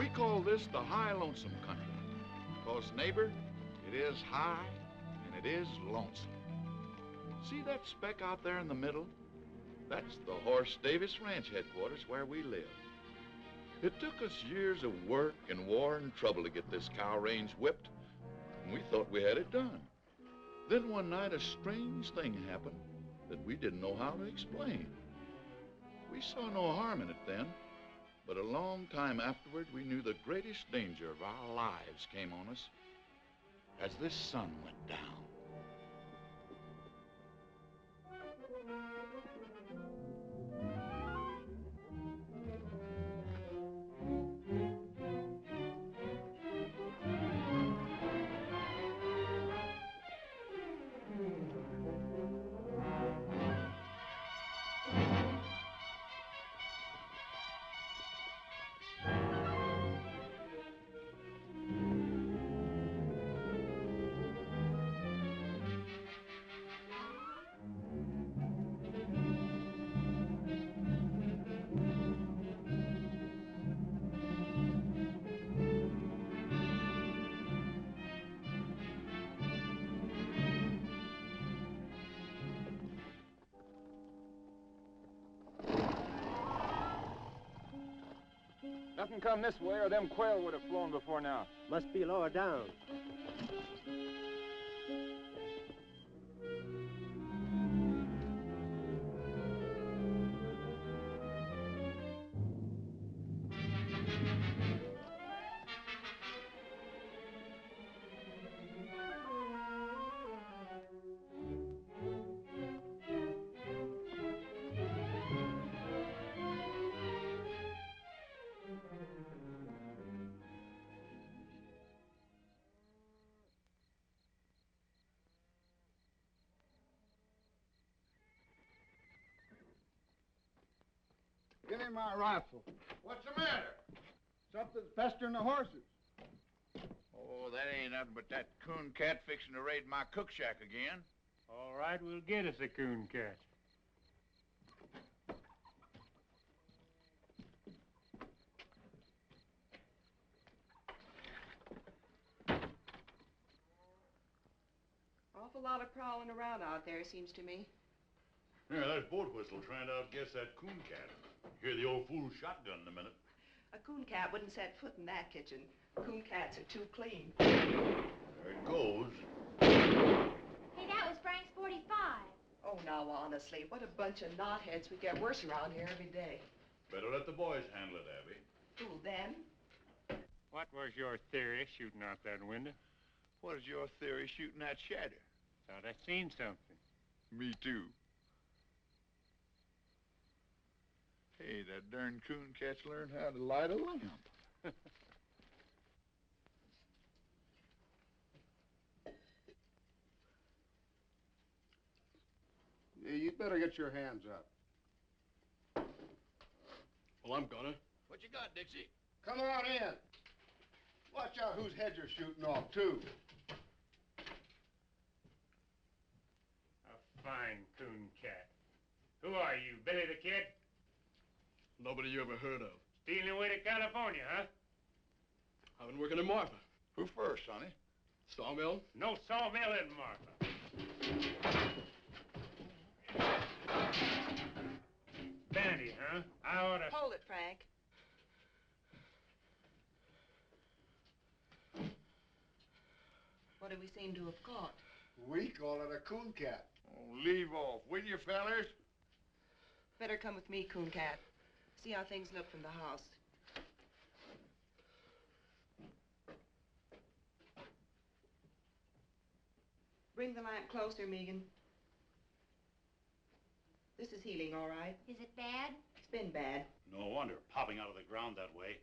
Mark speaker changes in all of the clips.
Speaker 1: We call this the high lonesome country. Because, neighbor, it is high and it is lonesome. See that speck out there in the middle? That's the Horace Davis Ranch headquarters where we live. It took us years of work and war and trouble to get this cow range whipped, and we thought we had it done. Then one night a strange thing happened that we didn't know how to explain. We saw no harm in it then, but a long time afterward we knew the greatest danger of our lives came on us as this sun went down.
Speaker 2: Nothing come this way or them quail would have flown before now.
Speaker 3: Must be lower down.
Speaker 4: Give me my rifle.
Speaker 1: What's the matter?
Speaker 4: Something's pestering the horses.
Speaker 1: Oh, that ain't nothing but that coon cat fixing to raid my cook shack again.
Speaker 2: All right, we'll get us a coon cat.
Speaker 5: Awful lot of prowling around out there, seems to me.
Speaker 6: Yeah, that's boat whistle trying to outguess that coon cat. Hear the old fool's shotgun in a minute.
Speaker 5: A coon cat wouldn't set foot in that kitchen. Coon cats are too clean.
Speaker 6: There it goes.
Speaker 7: Hey, that was Frank's 45.
Speaker 5: Oh, now, honestly, what a bunch of knotheads. We get worse around here every day.
Speaker 6: Better let the boys handle it, Abby.
Speaker 5: Who, them?
Speaker 2: What was your theory shooting out that window?
Speaker 1: What is your theory shooting that shadow?
Speaker 2: Thought I seen something.
Speaker 1: Me too. Hey, that darn coon cat's learned how to light a lamp.
Speaker 4: Yeah, you'd better get your hands up.
Speaker 3: Well, I'm gonna.
Speaker 1: What you got, Dixie?
Speaker 4: Come on in. Watch out whose head you're shooting off, too.
Speaker 2: A fine coon cat. Who are you, Billy the Kid?
Speaker 3: Nobody you ever heard of.
Speaker 2: Stealing away to California, huh?
Speaker 3: I've been working in Marfa.
Speaker 1: Who first, sonny?
Speaker 3: Sawmill?
Speaker 2: No sawmill in Marfa. Bandy, huh? I oughta...
Speaker 5: Hold it, Frank. What do we seem to have caught?
Speaker 4: We call it a coon cat.
Speaker 1: Oh, leave off, will you, fellers?
Speaker 5: Better come with me, coon cat. See how things look from the house. Bring the lamp closer, Megan. This is healing, all right.
Speaker 7: Is it bad?
Speaker 5: It's been bad.
Speaker 6: No wonder, popping out of the ground that way.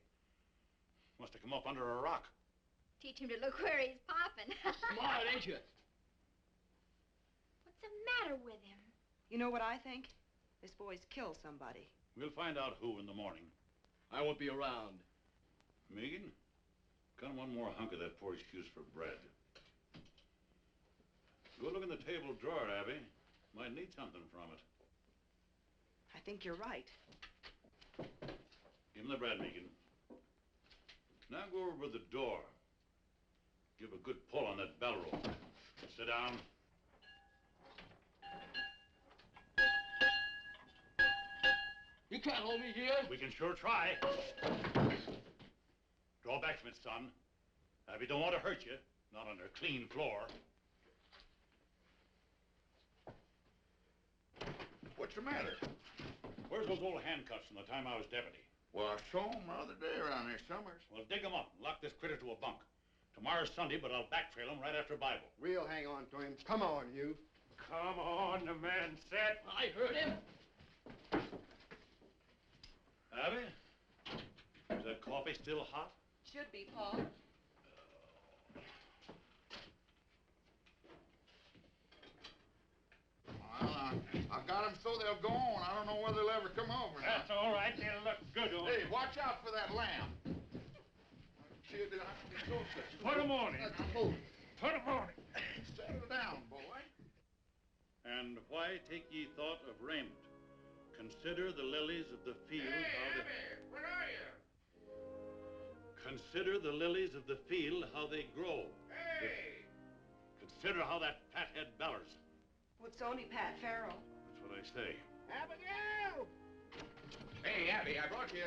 Speaker 6: Must have come up under a rock.
Speaker 7: Teach him to look where he's popping.
Speaker 3: Smart, ain't you?
Speaker 7: What's the matter with him?
Speaker 5: You know what I think? This boy's killed somebody.
Speaker 6: We'll find out who in the morning.
Speaker 3: I won't be around.
Speaker 6: Megan, got one more hunk of that poor excuse for bread. Go look in the table drawer, Abby. Might need something from it.
Speaker 5: I think you're right.
Speaker 6: Give him the bread, Megan. Now go over to the door. Give a good pull on that bell rope. Sit down.
Speaker 3: You can't hold me here.
Speaker 6: We can sure try. Draw back from it, son. Abby don't want to hurt you. Not on her clean floor.
Speaker 1: What's the matter?
Speaker 6: Where's those old handcuffs from the time I was deputy?
Speaker 1: Well, I saw him the other day around there, Summers.
Speaker 6: Well, dig them up and lock this critter to a bunk. Tomorrow's Sunday, but I'll backtrail him right after Bible.
Speaker 4: We'll hang on to him. Come on, you.
Speaker 2: Come on, the man said.
Speaker 3: I heard him.
Speaker 6: Abby? Is that coffee still hot?
Speaker 5: Should be, Paul.
Speaker 1: Well, I got them so they'll go on. I don't know whether they'll ever come over now.
Speaker 2: That's all right. They'll look good on.
Speaker 1: Hey, watch out for that lamb. Kid,
Speaker 2: Put 'em on him.
Speaker 1: Move.
Speaker 2: Put 'em on him.
Speaker 1: Settle down, boy.
Speaker 6: And why take ye thought of raiment? Consider the lilies of the field.
Speaker 1: Where are you?
Speaker 6: Consider the lilies of the field, how they grow.
Speaker 1: Hey!
Speaker 6: Consider how that fathead bellers.
Speaker 5: Well, it's only Pat Farrell.
Speaker 6: That's what I say.
Speaker 4: Abigail!
Speaker 8: Hey, Abby, I brought you...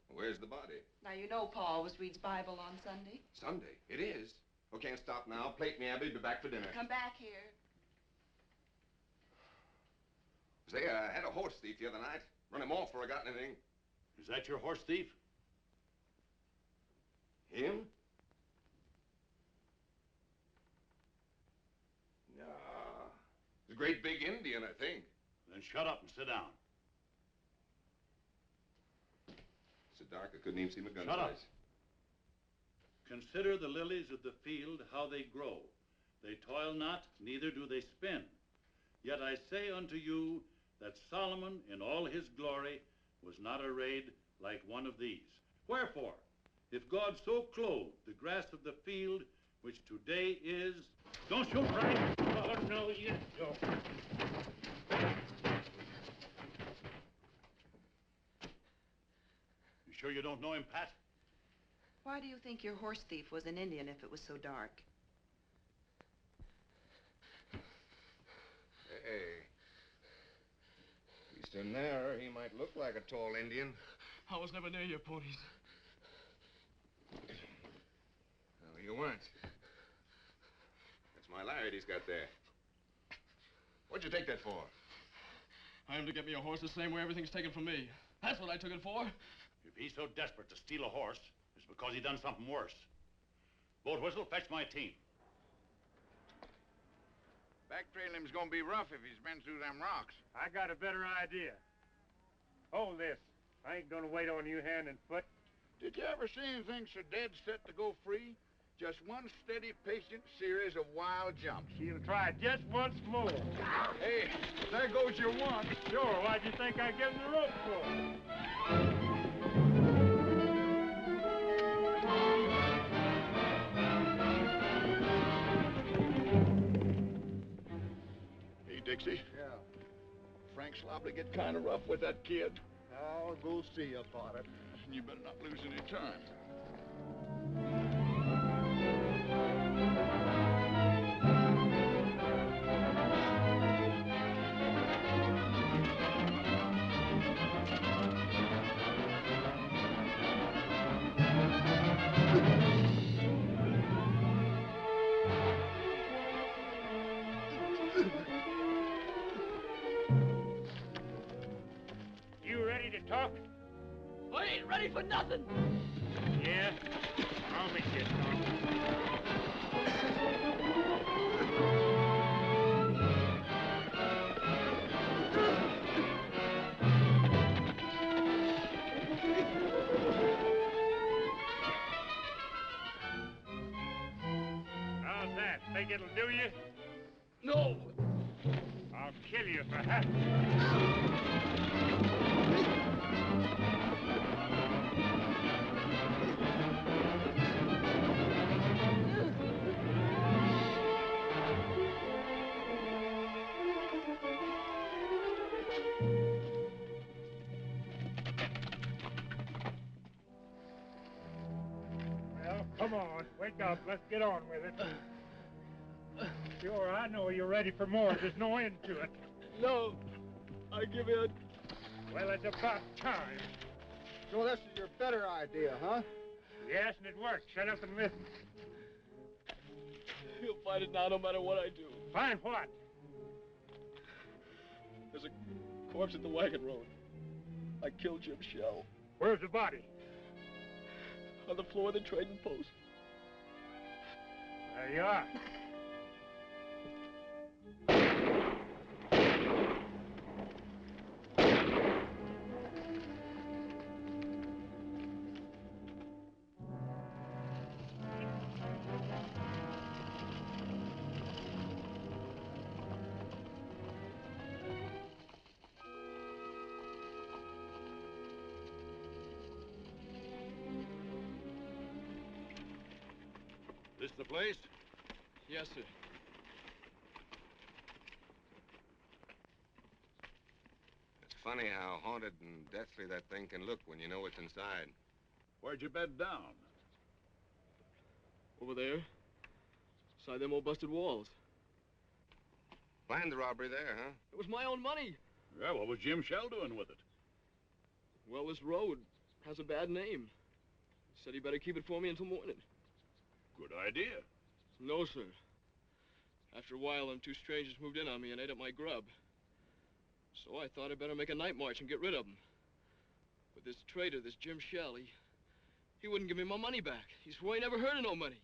Speaker 8: Where's the body?
Speaker 5: Now, you know Pa always reads Bible on Sunday.
Speaker 8: Sunday. It is. Oh, can't stop now. Plate me, Abby. Be back for dinner.
Speaker 5: Come back here.
Speaker 8: Say, I had a horse thief the other night. Run him off before I got anything.
Speaker 6: Is that your horse thief?
Speaker 8: Him? No. He's a great big Indian, I think.
Speaker 6: Then shut up and sit down.
Speaker 8: So dark I couldn't even see my gun
Speaker 6: Shut up.
Speaker 8: sights.
Speaker 6: Consider the lilies of the field, how they grow. They toil not, neither do they spin. Yet I say unto you that Solomon in all his glory was not arrayed like one of these. Wherefore, if God so clothed the grass of the field, which today is... Don't shoot, Frank!
Speaker 2: Oh, no, you don't.
Speaker 6: You sure you don't know him, Pat?
Speaker 5: Why do you think your horse thief was an Indian if it was so dark?
Speaker 8: Hey. He's in there. He might look like a tall Indian.
Speaker 3: I was never near your ponies.
Speaker 8: No, you weren't. That's my lariat he's got there. What'd you take that for?
Speaker 3: I am to get me a horse the same way everything's taken from me. That's what I took it for.
Speaker 6: If he's so desperate to steal a horse, it's because he done something worse. Boat Whistle, fetch my team.
Speaker 1: Backtrailing him's gonna be rough if he's been through them rocks.
Speaker 2: I got a better idea. Hold this. I ain't gonna wait on you hand and foot.
Speaker 1: Did you ever see anything so dead set to go free? Just one steady, patient series of wild jumps.
Speaker 2: She'll try just once more.
Speaker 1: Hey, there goes your one.
Speaker 2: Sure, why'd you think I gave him the rope for?
Speaker 1: Hey, Dixie.
Speaker 4: Yeah.
Speaker 1: Frank's liable to get kind of rough with that kid.
Speaker 4: I'll go see about it.
Speaker 1: You better not lose any time.
Speaker 2: You ready to talk?
Speaker 3: I ain't ready for nothing.
Speaker 2: Yeah? I'll make you talk. How's that? Think it'll do you?
Speaker 3: No.
Speaker 2: I'll kill you for half. Come on, wake up. Let's get on with it. Sure, I know you're ready for more. There's no end to it.
Speaker 3: No, I give in.
Speaker 2: Well, it's about time.
Speaker 4: So this is your better idea, huh?
Speaker 2: Yes, and it worked. Shut up and listen.
Speaker 3: He'll find it now no matter what I do.
Speaker 2: Find what?
Speaker 3: There's a corpse at the wagon road. I killed Jim Shell.
Speaker 2: Where's the body?
Speaker 3: On the floor of the trading post.
Speaker 2: There you are.
Speaker 6: This the place?
Speaker 3: Yes, sir.
Speaker 8: It's funny how haunted and deathly that thing can look when you know what's inside.
Speaker 6: Where'd you bed down?
Speaker 3: Over there. Beside them old busted walls.
Speaker 8: Planned the robbery there, huh?
Speaker 3: It was my own money.
Speaker 6: Yeah, what was Jim Shell doing with it?
Speaker 3: Well, this road has a bad name. He said he better keep it for me until morning.
Speaker 6: Good idea.
Speaker 3: No, sir. After a while, them two strangers moved in on me and ate up my grub. So I thought I'd better make a night march and get rid of them. But this traitor, this Jim Shell, he wouldn't give me my money back. He swore he never heard of no money.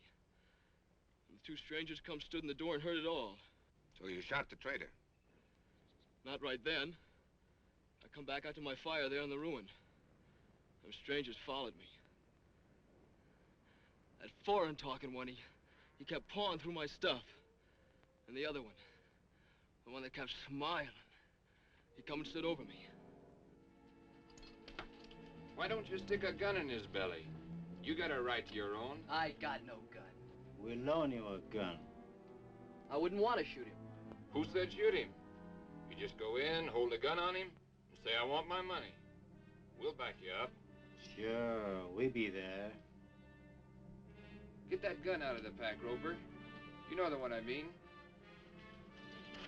Speaker 3: And the two strangers come stood in the door and heard it all.
Speaker 8: So you shot the traitor.
Speaker 3: Not right then. I come back out to my fire there in the ruin. Them strangers followed me. That foreign-talking one, he kept pawing through my stuff. And the other one, the one that kept smiling, he come and stood over me.
Speaker 9: Why don't you stick a gun in his belly? You got a right to your own.
Speaker 10: I got no gun.
Speaker 11: We'll loan you a gun.
Speaker 10: I wouldn't want to shoot him.
Speaker 9: Who said shoot him? You just go in, hold a gun on him, and say, I want my money. We'll back you up.
Speaker 11: Sure, we be there.
Speaker 9: Get that gun out of the pack, Roper. You know the one I mean.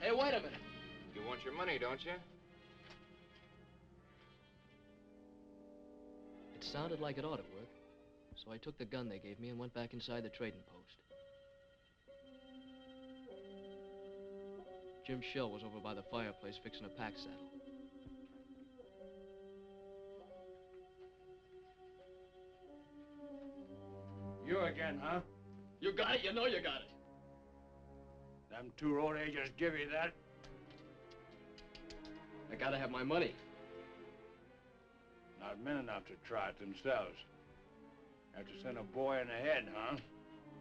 Speaker 10: Hey, wait a minute.
Speaker 9: You want your money, don't you?
Speaker 10: It sounded like it ought to work. So I took the gun they gave me and went back inside the trading post. Jim Shell was over by the fireplace fixing a pack saddle.
Speaker 2: You again, huh?
Speaker 3: You got it, you know you got it.
Speaker 2: Them two road agents give you that?
Speaker 3: I gotta have my money.
Speaker 2: Not men enough to try it themselves. Have to send a boy in the head, huh?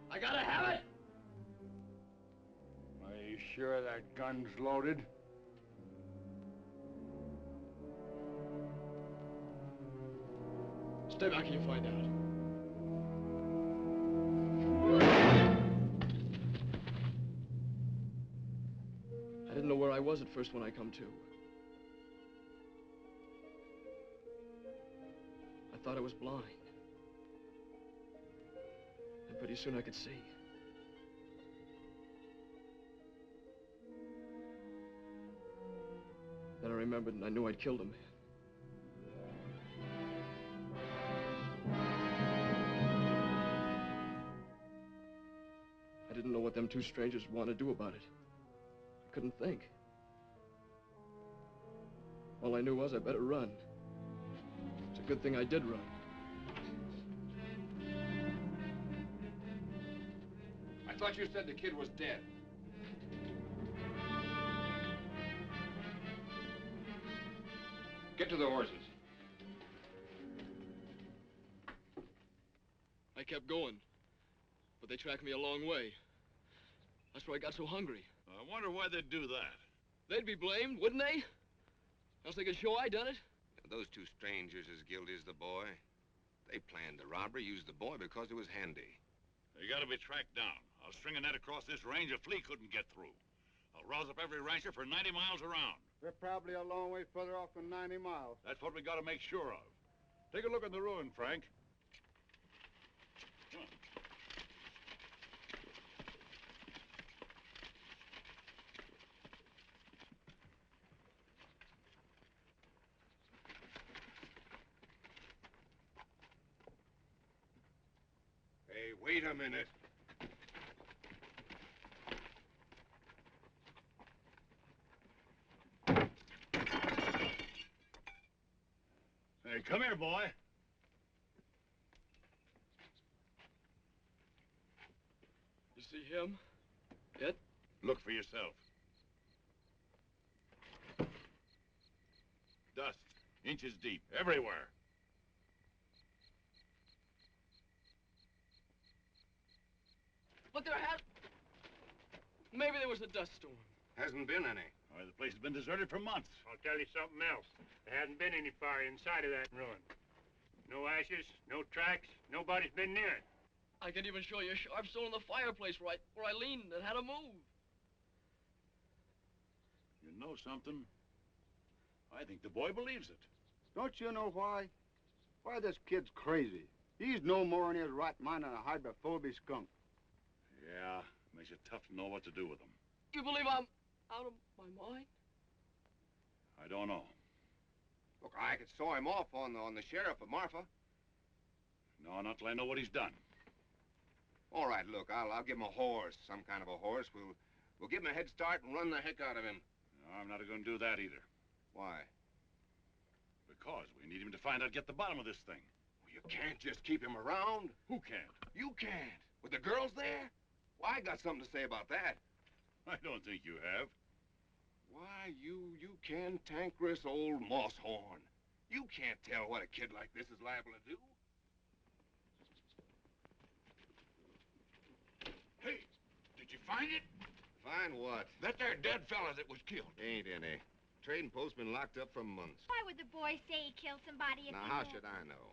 Speaker 3: I gotta have it!
Speaker 2: Are you sure that gun's loaded?
Speaker 3: Stay back and you find out. I didn't know where I was at first when I come to. I thought I was blind. And pretty soon I could see. Then I remembered and I knew I'd killed a man. I didn't know what them two strangers wanted to do about it. I couldn't think. All I knew was I better run. It's a good thing I did run.
Speaker 9: I thought you said the kid was dead. Get to the horses.
Speaker 3: I kept going, but they tracked me a long way. That's where I got so hungry.
Speaker 6: I wonder why they'd do that.
Speaker 3: They'd be blamed, wouldn't they? Else they could show I done it.
Speaker 8: Those two strangers as guilty as the boy. They planned the robbery, used the boy because it was handy.
Speaker 6: They gotta be tracked down. I'll string a net across this range a flea couldn't get through. I'll rouse up every rancher for 90 miles around.
Speaker 4: They're probably a long way further off than 90 miles.
Speaker 6: That's what we gotta make sure of. Take a look at the ruin, Frank. Come on.
Speaker 8: Wait a minute.
Speaker 6: Hey, come here, boy.
Speaker 3: You see him? Yet?
Speaker 6: Look for yourself. Dust, inches deep, everywhere.
Speaker 3: But there had... Maybe there was a dust storm.
Speaker 8: Hasn't been any.
Speaker 6: Why, the place has been deserted for months.
Speaker 2: I'll tell you something else. There hasn't been any fire inside of that ruin. No ashes, no tracks, nobody's been near it.
Speaker 3: I can even show you a sharp stone in the fireplace where I leaned and had to move.
Speaker 6: You know something? I think the boy believes it.
Speaker 4: Don't you know why? Why, this kid's crazy. He's no more in his right mind than a hydrophobic skunk.
Speaker 6: Yeah, makes it tough to know what to do with him.
Speaker 3: You believe I'm out of my mind?
Speaker 6: I don't know.
Speaker 8: Look, I could saw him off on the sheriff of Marfa.
Speaker 6: No, not till I know what he's done.
Speaker 8: All right, look, I'll give him a horse, some kind of a horse. We'll give him a head start and run the heck out of him.
Speaker 6: No, I'm not going to do that either.
Speaker 8: Why?
Speaker 6: Because we need him to find out, get the bottom of this thing.
Speaker 8: Well, you can't just keep him around.
Speaker 6: Who can't?
Speaker 8: You can't. With the girls there? Well, I got something to say about that.
Speaker 6: I don't think you have.
Speaker 8: Why, you cantankerous old moss-horn. You can't tell what a kid like this is liable to do.
Speaker 1: Hey, did you find it?
Speaker 8: Find what?
Speaker 1: That there dead fella that was killed.
Speaker 8: Ain't any. Trading post been locked up for months.
Speaker 7: Why would the boy say he killed somebody if
Speaker 8: Now,
Speaker 7: he
Speaker 8: how
Speaker 7: knew?
Speaker 8: should I know?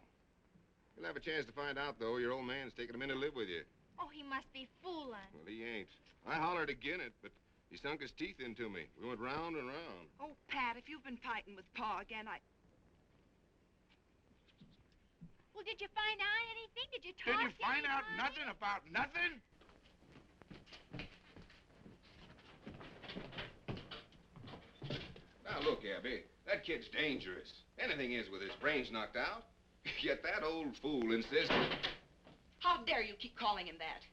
Speaker 8: You'll have a chance to find out, though. Your old man's taking him in to live with you.
Speaker 7: Oh, he must be fooling.
Speaker 8: Well, he ain't. I hollered again it, but he sunk his teeth into me. We went round and round.
Speaker 5: Oh, Pat, if you've been fighting with Pa again,
Speaker 7: Well, did you find out anything? Did you
Speaker 1: Did
Speaker 7: talk
Speaker 1: you
Speaker 7: to
Speaker 1: find out
Speaker 7: anybody?
Speaker 1: nothing about nothing?
Speaker 8: Now, look, Abby, that kid's dangerous. Anything is with his brains knocked out. Yet that old fool insists...
Speaker 5: how dare you keep calling him that?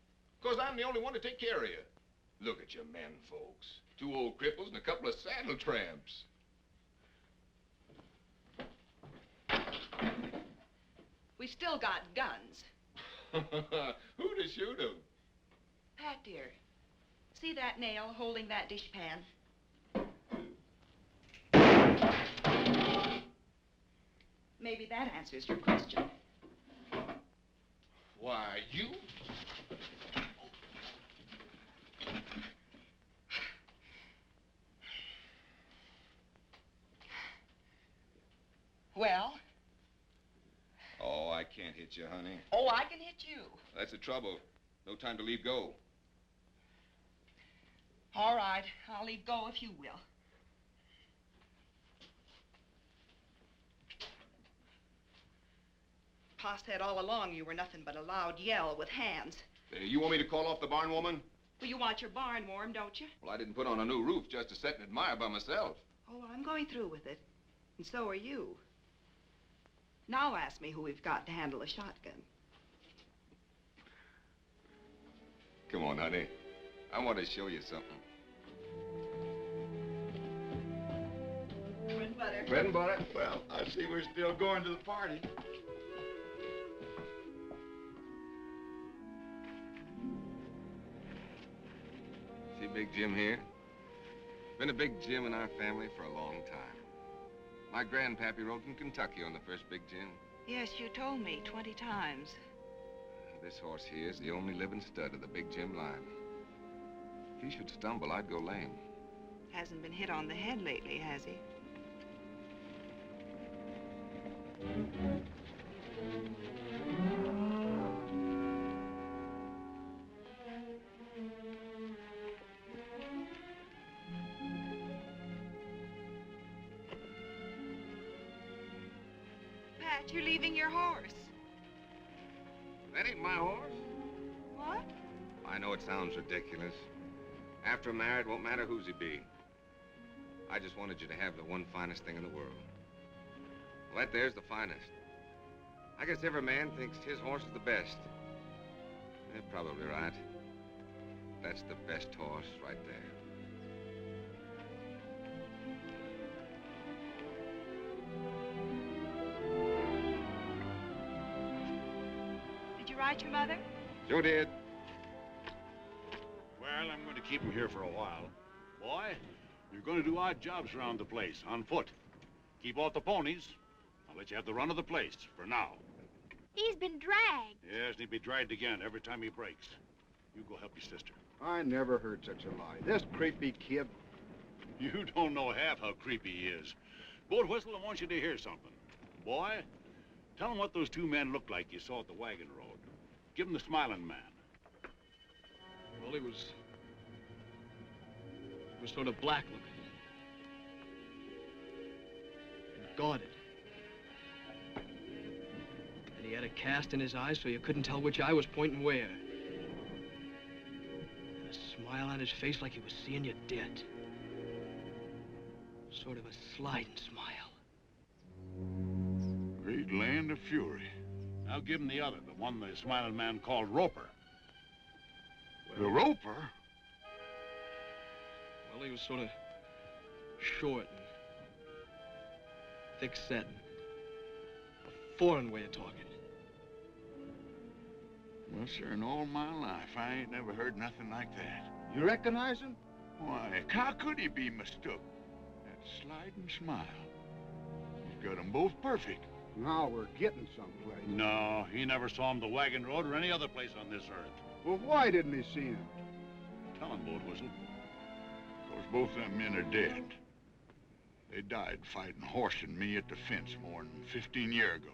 Speaker 8: Because I'm the only one to take care of you. Look at you men folks. 2 old cripples and a couple of saddle tramps.
Speaker 5: We still got guns.
Speaker 8: Who to shoot 'em?
Speaker 5: Pat, dear, see that nail holding that dishpan? Maybe that answers your question.
Speaker 8: Why, you...
Speaker 5: Well?
Speaker 8: Oh, I can't hit you, honey.
Speaker 5: Oh, I can hit you.
Speaker 8: That's the trouble. No time to leave go.
Speaker 5: All right, I'll leave go if you will. Pa said all along you were nothing but a loud yell with hands.
Speaker 8: You want me to call off the barn woman?
Speaker 5: Well, you want your barn warm, don't you?
Speaker 8: Well, I didn't put on a new roof just to sit and admire by myself.
Speaker 5: Oh, well, I'm going through with it. And so are you. Now ask me who we've got to handle a shotgun.
Speaker 8: Come on, honey. I want to show you something.
Speaker 5: Bread and butter.
Speaker 8: Bread and butter?
Speaker 1: Well, I see we're still going to the party.
Speaker 8: See Big Jim here? Been a Big Jim in our family for a long time. My grandpappy rode from Kentucky on the first Big Jim.
Speaker 5: Yes, you told me 20 times.
Speaker 8: This horse here is the only living stud of the Big Jim line. If he should stumble, I'd go lame.
Speaker 5: Hasn't been hit on the head lately, has he? Pat, you're leaving your horse.
Speaker 8: That ain't my horse.
Speaker 5: What?
Speaker 8: I know it sounds ridiculous. After I'm married, won't matter whose he be. I just wanted you to have the one finest thing in the world. Well, that there's the finest. I guess every man thinks his horse is the best. They're probably right. That's the best horse right there.
Speaker 5: Did you write your mother?
Speaker 8: Sure did.
Speaker 12: Well, I'm going to keep him here for a while. Boy, you're going to do odd jobs around the place, on foot. Keep off the ponies. I'll let you have the run of the place, for now.
Speaker 7: He's been dragged.
Speaker 12: Yes, and he'll be dragged again every time he breaks. You go help your sister.
Speaker 4: I never heard such a lie. This creepy kid.
Speaker 12: You don't know half how creepy he is. Boat Whistle, I want you to hear something. Boy, tell him what those two men looked like you saw at the wagon road. Give him the smiling man.
Speaker 3: Well, he was sort of black looking. And guarded. And he had a cast in his eyes so you couldn't tell which eye was pointing where. And a smile on his face like he was seeing you dead. Sort of a sliding smile.
Speaker 12: Great land of fury. Now give him the other, the one the smiling man called Roper.
Speaker 1: The Roper?
Speaker 3: Well, he was sort of short and thick-set. A foreign way of talking.
Speaker 1: Well, sir, in all my life, I ain't never heard nothing like that.
Speaker 4: You recognize him?
Speaker 1: Why, how could he be mistook? That sliding smile. He's got 'em both perfect.
Speaker 4: Now we're getting someplace.
Speaker 12: No, he never saw him the wagon road or any other place on this earth.
Speaker 4: Well, why didn't he see him?
Speaker 12: Tell him, Boat Whistle.
Speaker 1: 'Cause both them men are dead. They died fighting Horse and me at the fence more than 15 years ago.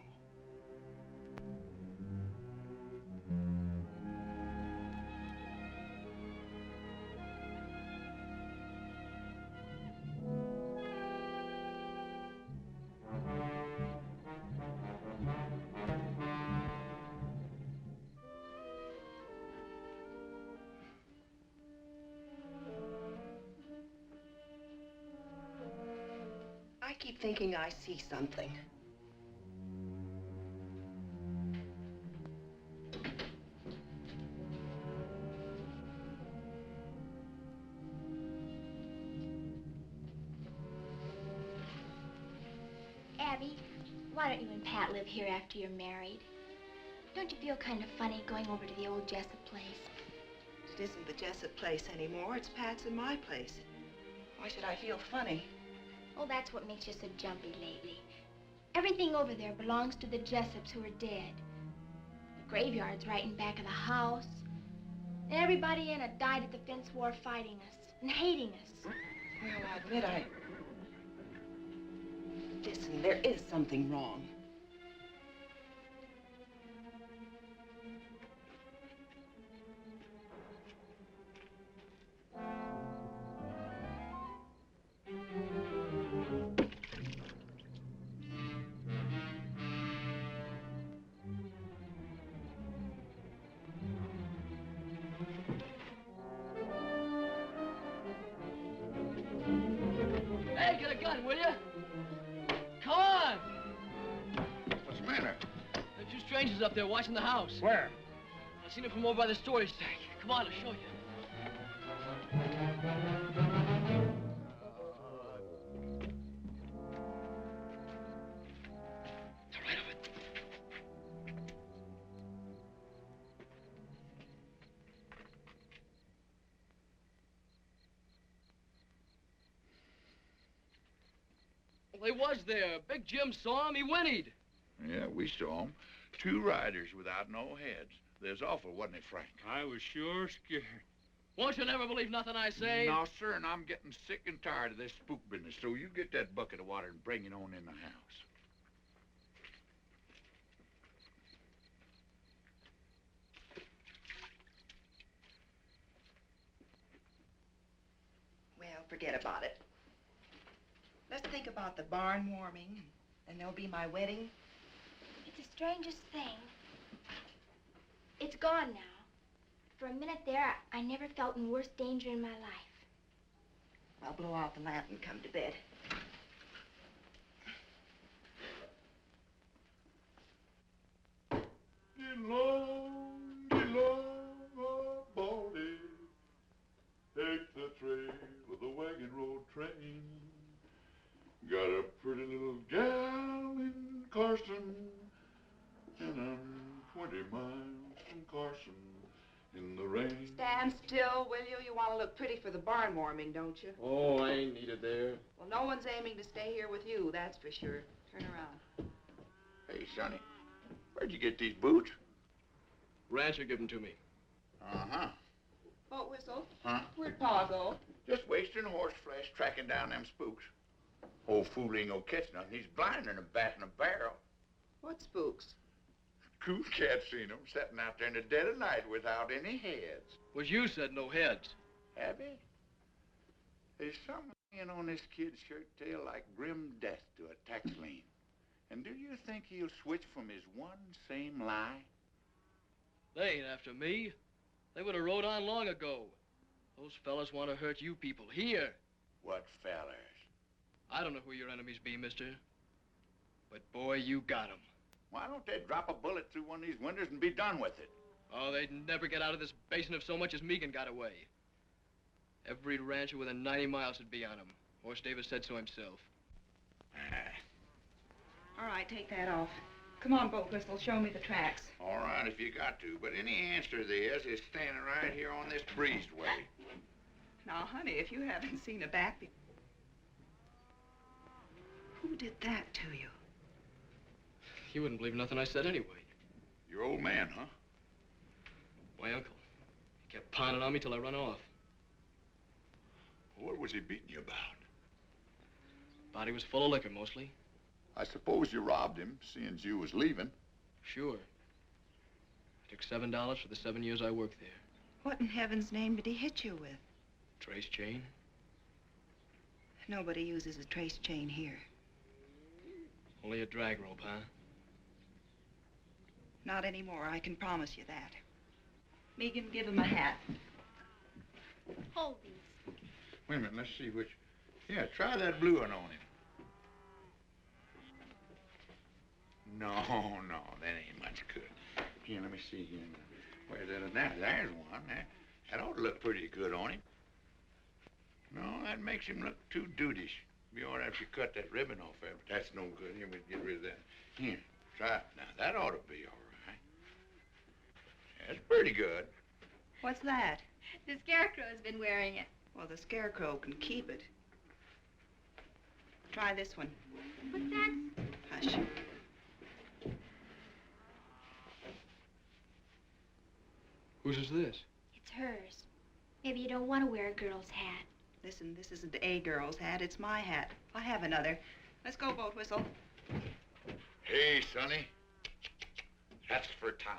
Speaker 5: I keep thinking I see something.
Speaker 7: Abby, why don't you and Pat live here after you're married? Don't you feel kind of funny going over to the old Jessup place?
Speaker 5: It isn't the Jessup place anymore. It's Pat's and my place. Why should I feel funny?
Speaker 7: Oh, that's what makes you so jumpy lately. Everything over there belongs to the Jessups who are dead. The graveyard's right in back of the house. And everybody in it died at the fence war fighting us and hating us.
Speaker 5: Well, I admit Listen, there is something wrong.
Speaker 10: Hey, get a gun, will you? Come on!
Speaker 1: What's the matter?
Speaker 10: There are two strangers up there watching the house.
Speaker 12: Where?
Speaker 10: I seen them from over by the storage tank. Come on, I'll show you. They're right over there. Well, they was there. Big Jim saw him. He whinnied.
Speaker 1: Yeah, we saw 'em. Two riders without no heads. There's awful, wasn't it, Frank?
Speaker 2: I was sure scared.
Speaker 10: Won't you never believe nothing I say?
Speaker 1: No, sir, and I'm getting sick and tired of this spook business, so you get that bucket of water and bring it on in the house.
Speaker 5: Well, forget about it. Let's think about the barn warming, and there'll be my wedding.
Speaker 7: It's the strangest thing. It's gone now. For a minute there, I never felt in worse danger in my life.
Speaker 5: I'll blow out the lamp and come to bed.
Speaker 1: Get low, train. Got a pretty little gal in Carson, and I'm 20 miles from Carson in the rain.
Speaker 5: Stand still, will you? You want to look pretty for the barn warming, don't you?
Speaker 3: Oh, I ain't needed there.
Speaker 5: Well, no one's aiming to stay here with you, that's for sure. Turn around.
Speaker 1: Hey, Sonny, where'd you get these boots?
Speaker 3: Rancher gave them to me.
Speaker 1: Uh-huh.
Speaker 5: Boat whistle?
Speaker 1: Huh?
Speaker 5: Where'd Pa go?
Speaker 1: Just wasting horse flesh tracking down them spooks. Old fool ain't gonna catch nothing. He's blind in a bat in a barrel.
Speaker 5: What spooks?
Speaker 1: Cool cat seen them sitting out there in the dead of night without any heads.
Speaker 3: Was you said no heads.
Speaker 1: Have he? There's something on this kid's shirt tail like grim death to a tax lien. And do you think he'll switch from his one same lie?
Speaker 3: They ain't after me. They would have rode on long ago. Those fellas want to hurt you people here.
Speaker 1: What fellers?
Speaker 3: I don't know who your enemies be, mister. But boy, you got 'em.
Speaker 1: Why don't they drop a bullet through one of these windows and be done with it?
Speaker 3: Oh, they'd never get out of this basin if so much as Megan got away. Every rancher within 90 miles would be on him. Horse Davis said so himself.
Speaker 5: All right, take that off. Come on, Boat Whistle, show me the tracks.
Speaker 1: All right, if you got to, but any answer to this is standing right here on this breezeway.
Speaker 5: Now, honey, if you haven't seen a back... Who did that to you?
Speaker 3: You wouldn't believe nothing I said anyway.
Speaker 1: Your old man, huh?
Speaker 3: My uncle. He kept pounding on me till I run off.
Speaker 1: What was he beating you about?
Speaker 3: Body was full of liquor, mostly.
Speaker 1: I suppose you robbed him, seeing you was leaving.
Speaker 3: Sure. I took $7 for the 7 years I worked there.
Speaker 5: What in heaven's name did he hit you with?
Speaker 3: Trace chain.
Speaker 5: Nobody uses a trace chain here.
Speaker 3: Only a drag rope, huh?
Speaker 5: Not anymore, I can promise you that. Megan, give him a hat.
Speaker 7: Hold these.
Speaker 1: Wait a minute, let's see which... Yeah, try that blue one on him. No, that ain't much good. Here, let me see here. Where's that? There's one. That ought to look pretty good on him. No, that makes him look too dudeish. Be all right if you cut that ribbon off there, but that's no good. Here, we'll get rid of that. Here, try it. Now, that ought to be all right. That's pretty good.
Speaker 5: What's that?
Speaker 7: The Scarecrow's been wearing it.
Speaker 5: Well, the Scarecrow can keep it. Try this one.
Speaker 7: What's that?
Speaker 5: Hush.
Speaker 3: Whose is this?
Speaker 7: It's hers. Maybe you don't want to wear a girl's hat.
Speaker 5: Listen, this isn't a girl's hat. It's my hat. I have another. Let's go, Boat Whistle.
Speaker 1: Hey, Sonny. That's for town.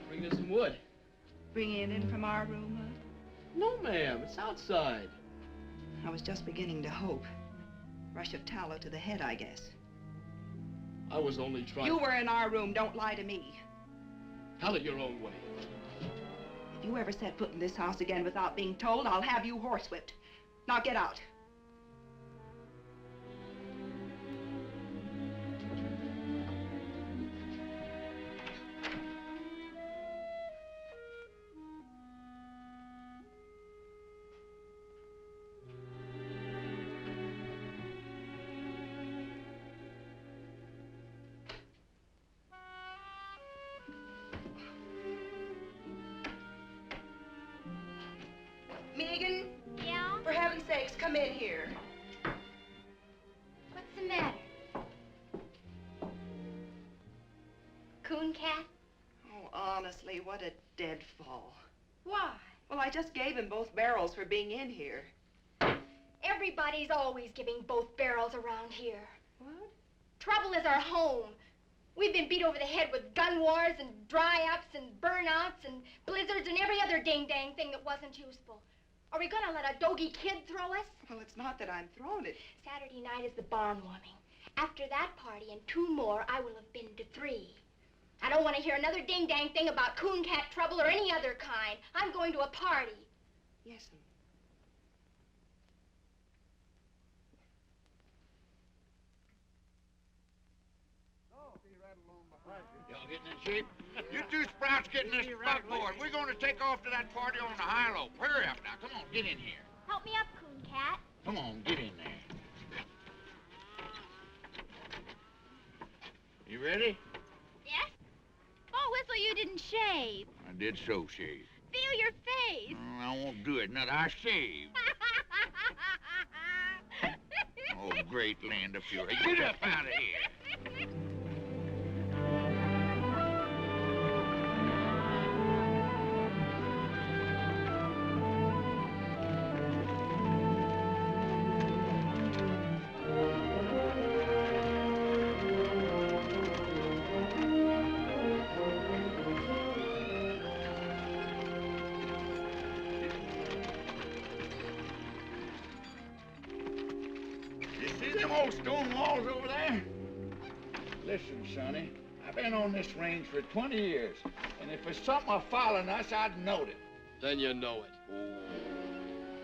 Speaker 3: Bring us some wood.
Speaker 5: Bringing it in from our room,
Speaker 3: No, ma'am. It's outside.
Speaker 5: I was just beginning to hope. Rush of tallow to the head, I guess.
Speaker 3: I was only trying...
Speaker 5: You were in our room. Don't lie to me.
Speaker 3: Tell it your own way.
Speaker 5: If you ever set foot in this house again without being told, I'll have you horsewhipped. Now get out. Megan?
Speaker 7: Yeah?
Speaker 5: For heaven's sakes, come in here.
Speaker 7: What's the matter? Coon cat?
Speaker 5: Oh, honestly, what a deadfall.
Speaker 7: Why?
Speaker 5: Well, I just gave him both barrels for being in here.
Speaker 7: Everybody's always giving both barrels around here.
Speaker 5: What?
Speaker 7: Trouble is our home. We've been beat over the head with gun wars and dry-ups and burnouts and blizzards and every other ding-dang thing that wasn't useful. Are we gonna let a doggy kid throw us?
Speaker 5: Well, it's not that I'm throwing it.
Speaker 7: Saturday night is the barn warming. After that party and 2 more, I will have been to 3. I don't want to hear another ding-dang thing about coon cat trouble or any other kind. I'm going to a party.
Speaker 5: Yes'm.
Speaker 1: Y'all getting in shape? You two sprouts get in this buckboard. We're going to take off to that party on the high lope. Hurry up now. Come on, get in here.
Speaker 7: Help me up, coon cat.
Speaker 1: Come on, get in there. You ready?
Speaker 13: Yes? Oh, Whistle, you didn't shave.
Speaker 1: I did so shave.
Speaker 13: Feel your face.
Speaker 1: I won't do it. Not I shaved. Oh, great land of fury. Get up out of here. Old stone walls over there? Listen, Sonny, I've been on this range for 20 years, and if it's something following us, I'd know it.
Speaker 3: Then you know it.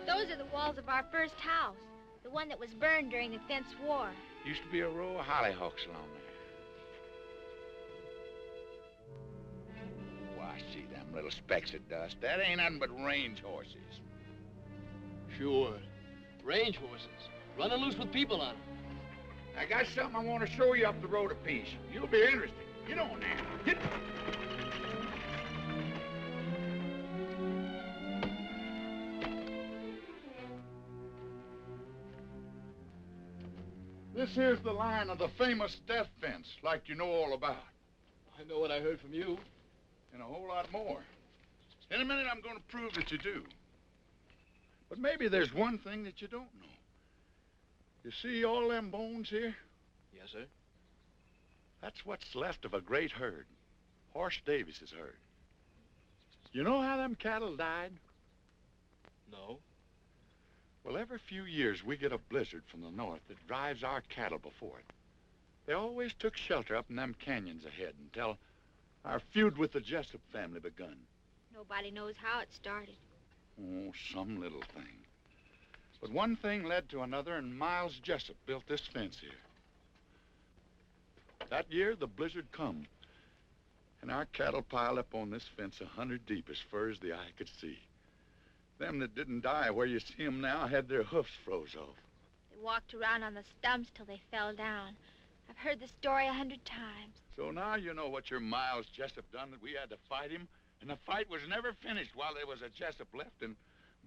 Speaker 13: Those are the walls of our first house, the one that was burned during the Fence War.
Speaker 1: Used to be a row of hollyhocks along there. Why, see them little specks of dust. That ain't nothing but range horses.
Speaker 3: Sure. Range horses. Running loose with people on them.
Speaker 1: I got something I want to show you up the road a piece. You'll be interested. Get on there. Get. This here's the line of the famous death fence, like you know all about.
Speaker 3: I know what I heard from you.
Speaker 1: And a whole lot more. In a minute, I'm going to prove that you do. But maybe there's one thing that you don't know. You see all them bones here?
Speaker 3: Yes, sir.
Speaker 1: That's what's left of a great herd. Horse Davis's herd. You know how them cattle died?
Speaker 3: No.
Speaker 1: Well, every few years we get a blizzard from the north that drives our cattle before it. They always took shelter up in them canyons ahead until our feud with the Jessup family begun.
Speaker 13: Nobody knows how it started.
Speaker 1: Oh, some little thing. But one thing led to another, and Miles Jessup built this fence here. That year, the blizzard come, and our cattle piled up on this fence 100 deep as far as the eye could see. Them that didn't die where you see them now had their hoofs froze off.
Speaker 13: They walked around on the stumps till they fell down. I've heard the story 100 times.
Speaker 1: So now you know what your Miles Jessup done, that we had to fight him, and the fight was never finished while there was a Jessup left, and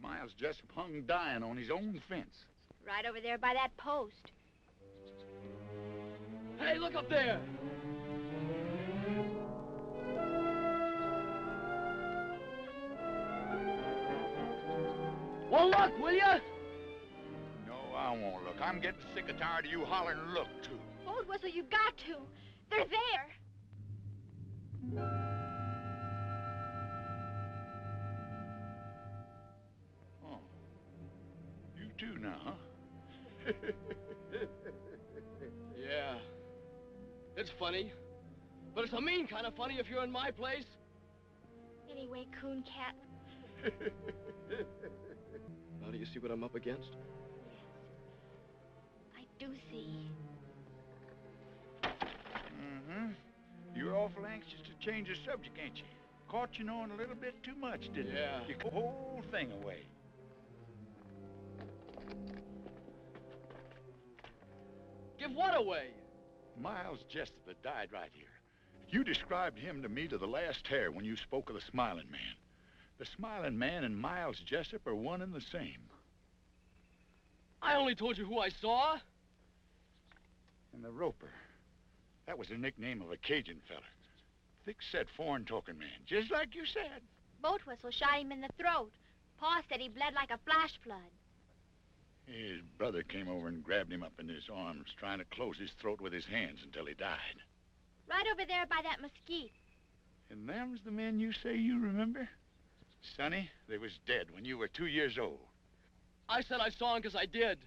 Speaker 1: Miles Jessup hung dying on his own fence.
Speaker 13: Right over there by that post.
Speaker 3: Hey, look up there! Well, look, will ya?
Speaker 1: No, I won't look. I'm getting sick and tired of you hollering look, too.
Speaker 13: Old Whistle, you got to. They're there.
Speaker 1: Oh. You too now, huh?
Speaker 3: Yeah. It's funny. But it's a mean kind of funny if you're in my place.
Speaker 13: Anyway, Coon Cat,
Speaker 3: Now do you see what I'm up against?
Speaker 13: I do see.
Speaker 1: Mm-hmm. You're awful anxious to change the subject, ain't you? Caught you knowing a little bit too much, didn't you?
Speaker 3: Yeah.
Speaker 1: You put the whole thing away.
Speaker 3: Give what away?
Speaker 1: Miles Jessup that died right here. You described him to me to the last hair when you spoke of the Smiling Man. The Smiling Man and Miles Jessup are one and the same.
Speaker 3: I only told you who I saw.
Speaker 1: And the Roper. That was the nickname of a Cajun fella. Thick-set, foreign-talking man, just like you said.
Speaker 13: Boat Whistle shot him in the throat. Pa said he bled like a flash flood.
Speaker 1: His brother came over and grabbed him up in his arms, trying to close his throat with his hands until he died.
Speaker 13: Right over there by that mesquite.
Speaker 1: And them's the men you say you remember? Sonny, they was dead when you were 2 years old.
Speaker 3: I said I saw him because I did.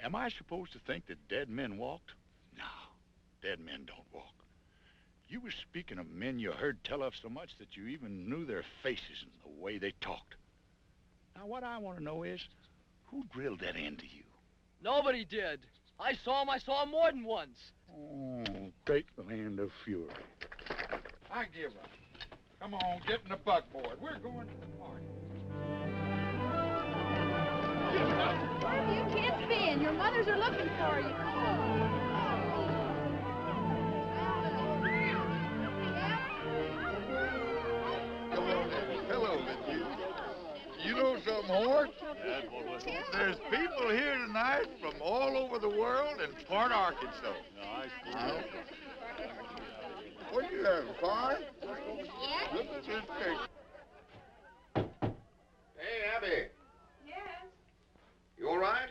Speaker 1: Am I supposed to think that dead men walked? No, dead men don't walk. You were speaking of men you heard tell of so much that you even knew their faces and the way they talked. Now, what I want to know is, who drilled that into you?
Speaker 3: Nobody did. I saw him more than once.
Speaker 1: Oh, great land of fury. I give up. Come on, get in the buckboard. We're going to the party.
Speaker 14: Where have you kids been? Your mothers are looking for you. Come on.
Speaker 1: Come on, hello, you. You know something, Hort?
Speaker 12: Yeah, Boat Whistle.
Speaker 1: There's people here tonight from all over the world and part Arkansas.
Speaker 12: No, I see.
Speaker 1: What are you having, pie? Look at this cake.
Speaker 8: Hey, Abby.
Speaker 5: Yes.
Speaker 8: You all right?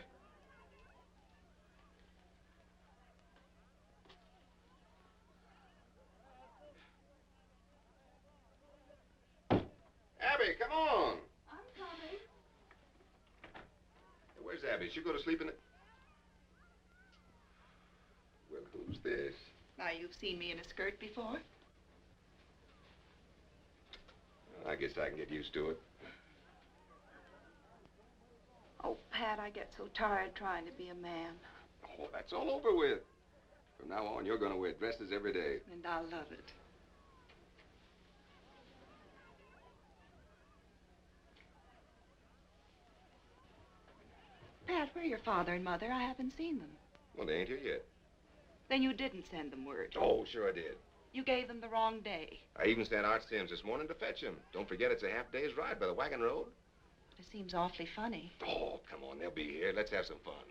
Speaker 8: Abby, come on.
Speaker 5: I'm coming.
Speaker 8: Hey, where's Abby? She go to sleep in the... Well, who's this?
Speaker 5: Now, you've seen me in a skirt before?
Speaker 8: I guess I can get used to it.
Speaker 5: Oh, Pat, I get so tired trying to be a man.
Speaker 8: Oh, that's all over with. From now on, you're going to wear dresses every day.
Speaker 5: And I love it. Pat, where are your father and mother? I haven't seen them.
Speaker 8: Well, they ain't here yet.
Speaker 5: Then you didn't send them word.
Speaker 8: Oh, sure I did.
Speaker 5: You gave them the wrong day.
Speaker 8: I even sent Art Sims this morning to fetch him. Don't forget it's a half-day's ride by the wagon road.
Speaker 5: It seems awfully funny.
Speaker 8: Oh, come on, they'll be here. Let's have some fun.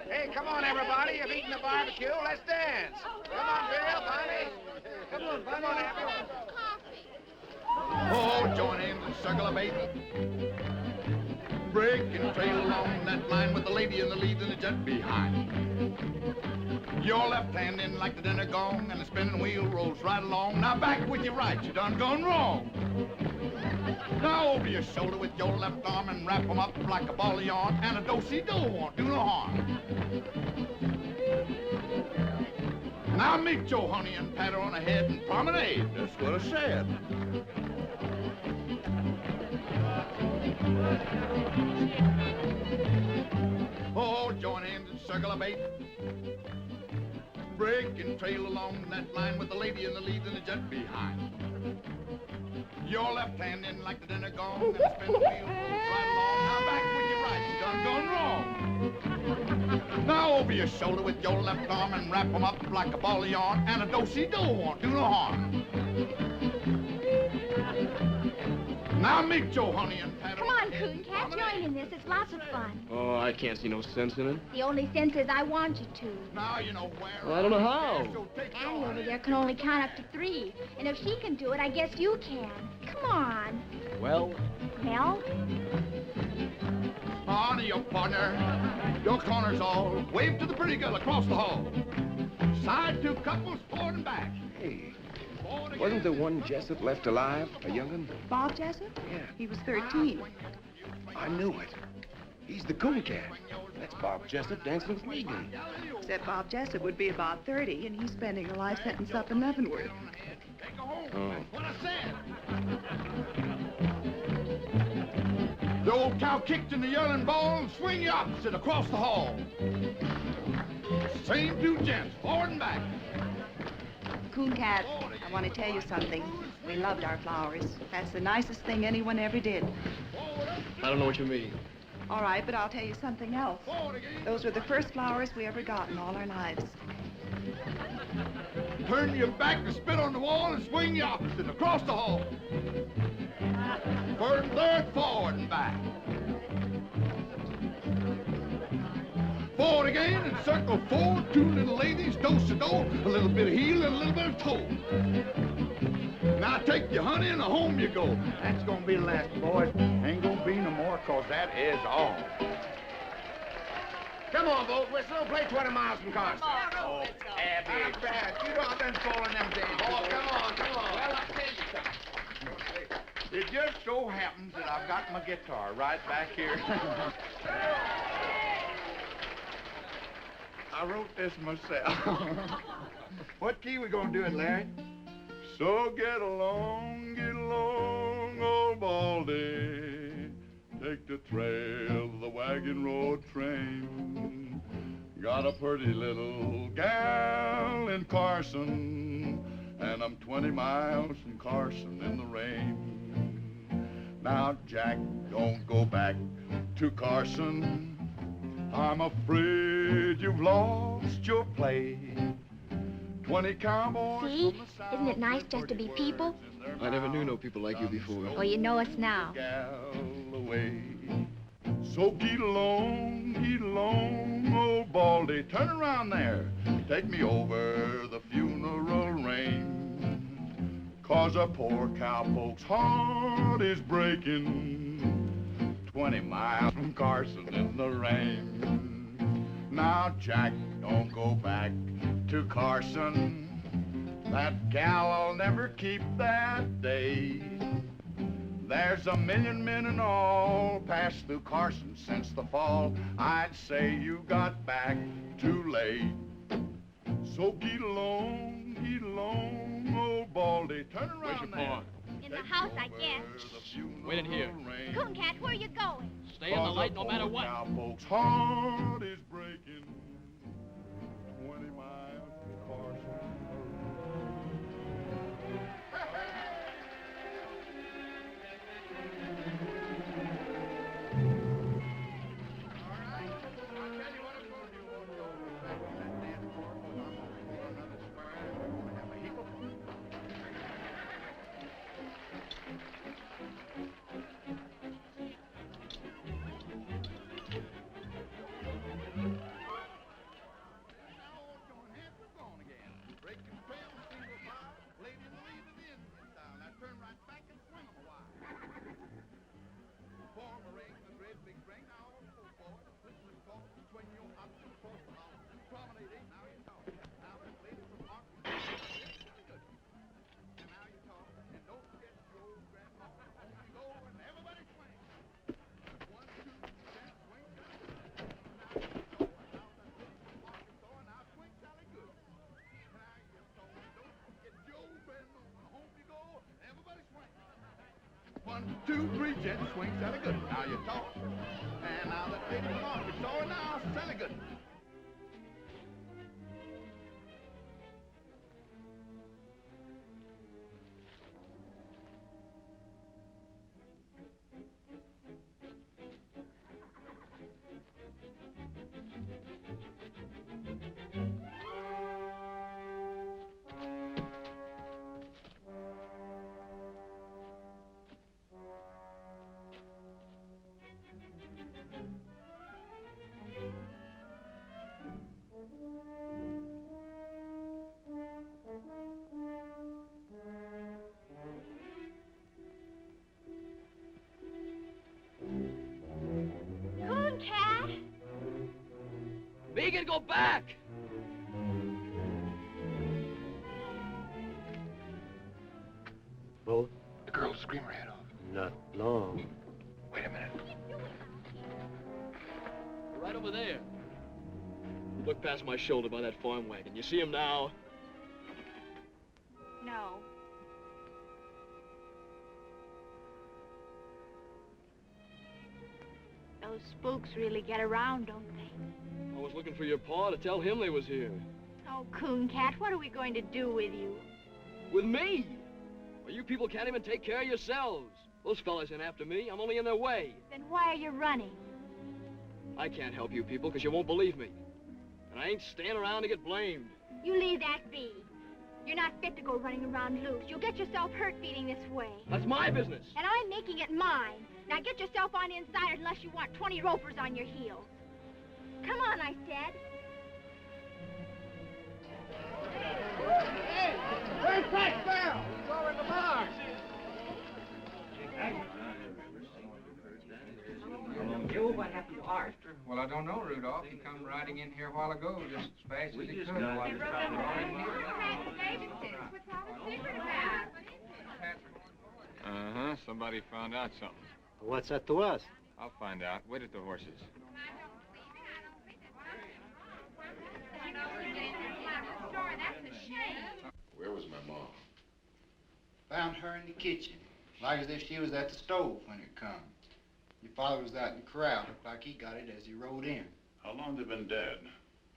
Speaker 15: Hey, come on, everybody. You've eaten the barbecue. Let's dance. Come on, Bill, Bonnie. Come on, Bonnie. Come on, everyone.
Speaker 1: Oh, join in and circle of eight. Break and trail along that line with the lady in the lead and the gent behind. Your left hand in like the dinner gong and the spinning wheel rolls right along. Now back with your right, you done gone wrong. Now over your shoulder with your left arm and wrap 'em up like a ball of yarn, and a do-si-do won't do no harm. Now meet your honey and pat her on the head and promenade. That's what I said. Oh, join hands and circle of eight. Break and trail along that line with the lady in the lead and the gent behind. Your left hand in like the dinner gong and the spin the wheel rolls right along. Now back with your right, you done gone wrong. Now over your shoulder with your left arm and wrap 'em up like a ball of yarn, and a do-si-do won't do no harm. Now meet your honey and pat her.
Speaker 13: Come on, Coon Cat, join in this. It's lots of fun.
Speaker 3: Oh, I can't see no sense in it.
Speaker 13: The only sense is I want you to.
Speaker 1: Now you know where.
Speaker 3: Well, I don't know how.
Speaker 13: Annie over there can only count up to 3. And if she can do it, I guess you can. Come on.
Speaker 3: Well?
Speaker 13: Well?
Speaker 1: On to your partner. Your corner's all. Wave to the pretty girl across the hall. Side 2 couples forward and back.
Speaker 16: Hey, wasn't the one Jessup left alive, a young'un?
Speaker 5: Bob Jessup?
Speaker 16: Yeah.
Speaker 5: He was 13.
Speaker 15: I knew it. He's the coon cat. That's Bob Jessup dancing with Megan.
Speaker 5: Except Bob Jessup would be about 30, and he's spending a life sentence up in Leavenworth.
Speaker 15: Oh.
Speaker 1: The old cow kicked in the yelling ball and swing you opposite across the hall. Same two gents, forward and back.
Speaker 5: Coon Cat, I want to tell you something. We loved our flowers. That's the nicest thing anyone ever did.
Speaker 3: I don't know what you mean.
Speaker 5: All right, but I'll tell you something else. Those were the first flowers we ever got in all our lives.
Speaker 1: Turn your back to spit on the wall and swing you opposite across the hall. First, third, forward and back. Forward again and circle four, two little ladies, do-si-do, a little bit of heel and a little bit of toe. Now take your honey and home you go. That's gonna be the last, boys. Ain't gonna be no more, cause that is all.
Speaker 15: Come on, Boat Whistle. Play 20 miles from Carson.
Speaker 1: Oh, Abby. Not bad. You know I've been falling them days.
Speaker 15: Oh, come on, come on.
Speaker 1: Well, I'll tell you something. It just so happens that I've got my guitar right back here. I wrote this myself. What key we gonna do it, Larry? So get along, old Baldy. Take the trail of the wagon road train. Got a pretty little gal in Carson, and I'm 20 miles from Carson in the rain. Now, Jack, don't go back to Carson. I'm afraid you've lost your play. 20 cowboys.
Speaker 13: See? Isn't it nice just to be people?
Speaker 3: I never knew no people like you before.
Speaker 13: Well, you know us now.
Speaker 1: Away. So get along, old Baldy. Turn around there. Take me over the funeral rain. Cause a poor cowpoke's heart is breaking. 20 miles from Carson in the rain. Now, Jack, don't go back to Carson. That gal'll never keep that day. There's a million men and all passed through Carson since the fall. I'd say you got back too late. So get along, old Baldy. Turn around.
Speaker 3: Where's your
Speaker 1: there.
Speaker 3: paw?
Speaker 13: In the house, I guess.
Speaker 3: Wait in here.
Speaker 13: Coon Cat, where are you going?
Speaker 3: Stay in the light no matter what.
Speaker 1: Cowpoke's heart is breaking. 20 miles from Carson. One, two, three, gents, swing, Sally good. Now you talk. And now that lady belongs, you saw her now, Sally good.
Speaker 13: Coon Cat!
Speaker 3: Megan, go back!
Speaker 15: Boat? The girl scream her head off.
Speaker 11: Not long.
Speaker 15: Wait a minute.
Speaker 3: over there. Look past my shoulder by that farm wagon. You see him now?
Speaker 13: No. Those spooks really get around, don't they?
Speaker 3: I was looking for your pa to tell him they was here.
Speaker 13: Oh, Coon Cat, what are we going to do with you?
Speaker 3: With me? Well, you people can't even take care of yourselves. Those fellas ain't after me. I'm only in their way.
Speaker 13: Then why are you running?
Speaker 3: I can't help you people because you won't believe me. And I ain't staying around to get blamed.
Speaker 13: You leave that be. You're not fit to go running around loose. You'll get yourself hurt feeding this way.
Speaker 3: That's my business.
Speaker 13: And I'm making it mine. Now get yourself on inside unless you want 20 ropers on your heels. Come on, I said.
Speaker 15: Hey! Where's Pat Bell? He's over in the barn.
Speaker 17: Joe, what happened to Art? Well, I don't know, Rudolph. He come riding in here a while ago, just as fast as he could. While he was trying to run in here.
Speaker 9: Uh-huh. Somebody found out something.
Speaker 11: What's that to us?
Speaker 9: I'll find out. Wait at the horses.
Speaker 1: Where was my mom?
Speaker 4: Found her in the kitchen, like as if she was at the stove when it come. Your father was out in the corral. Looked like he got it as he rode in.
Speaker 12: How long they been dead?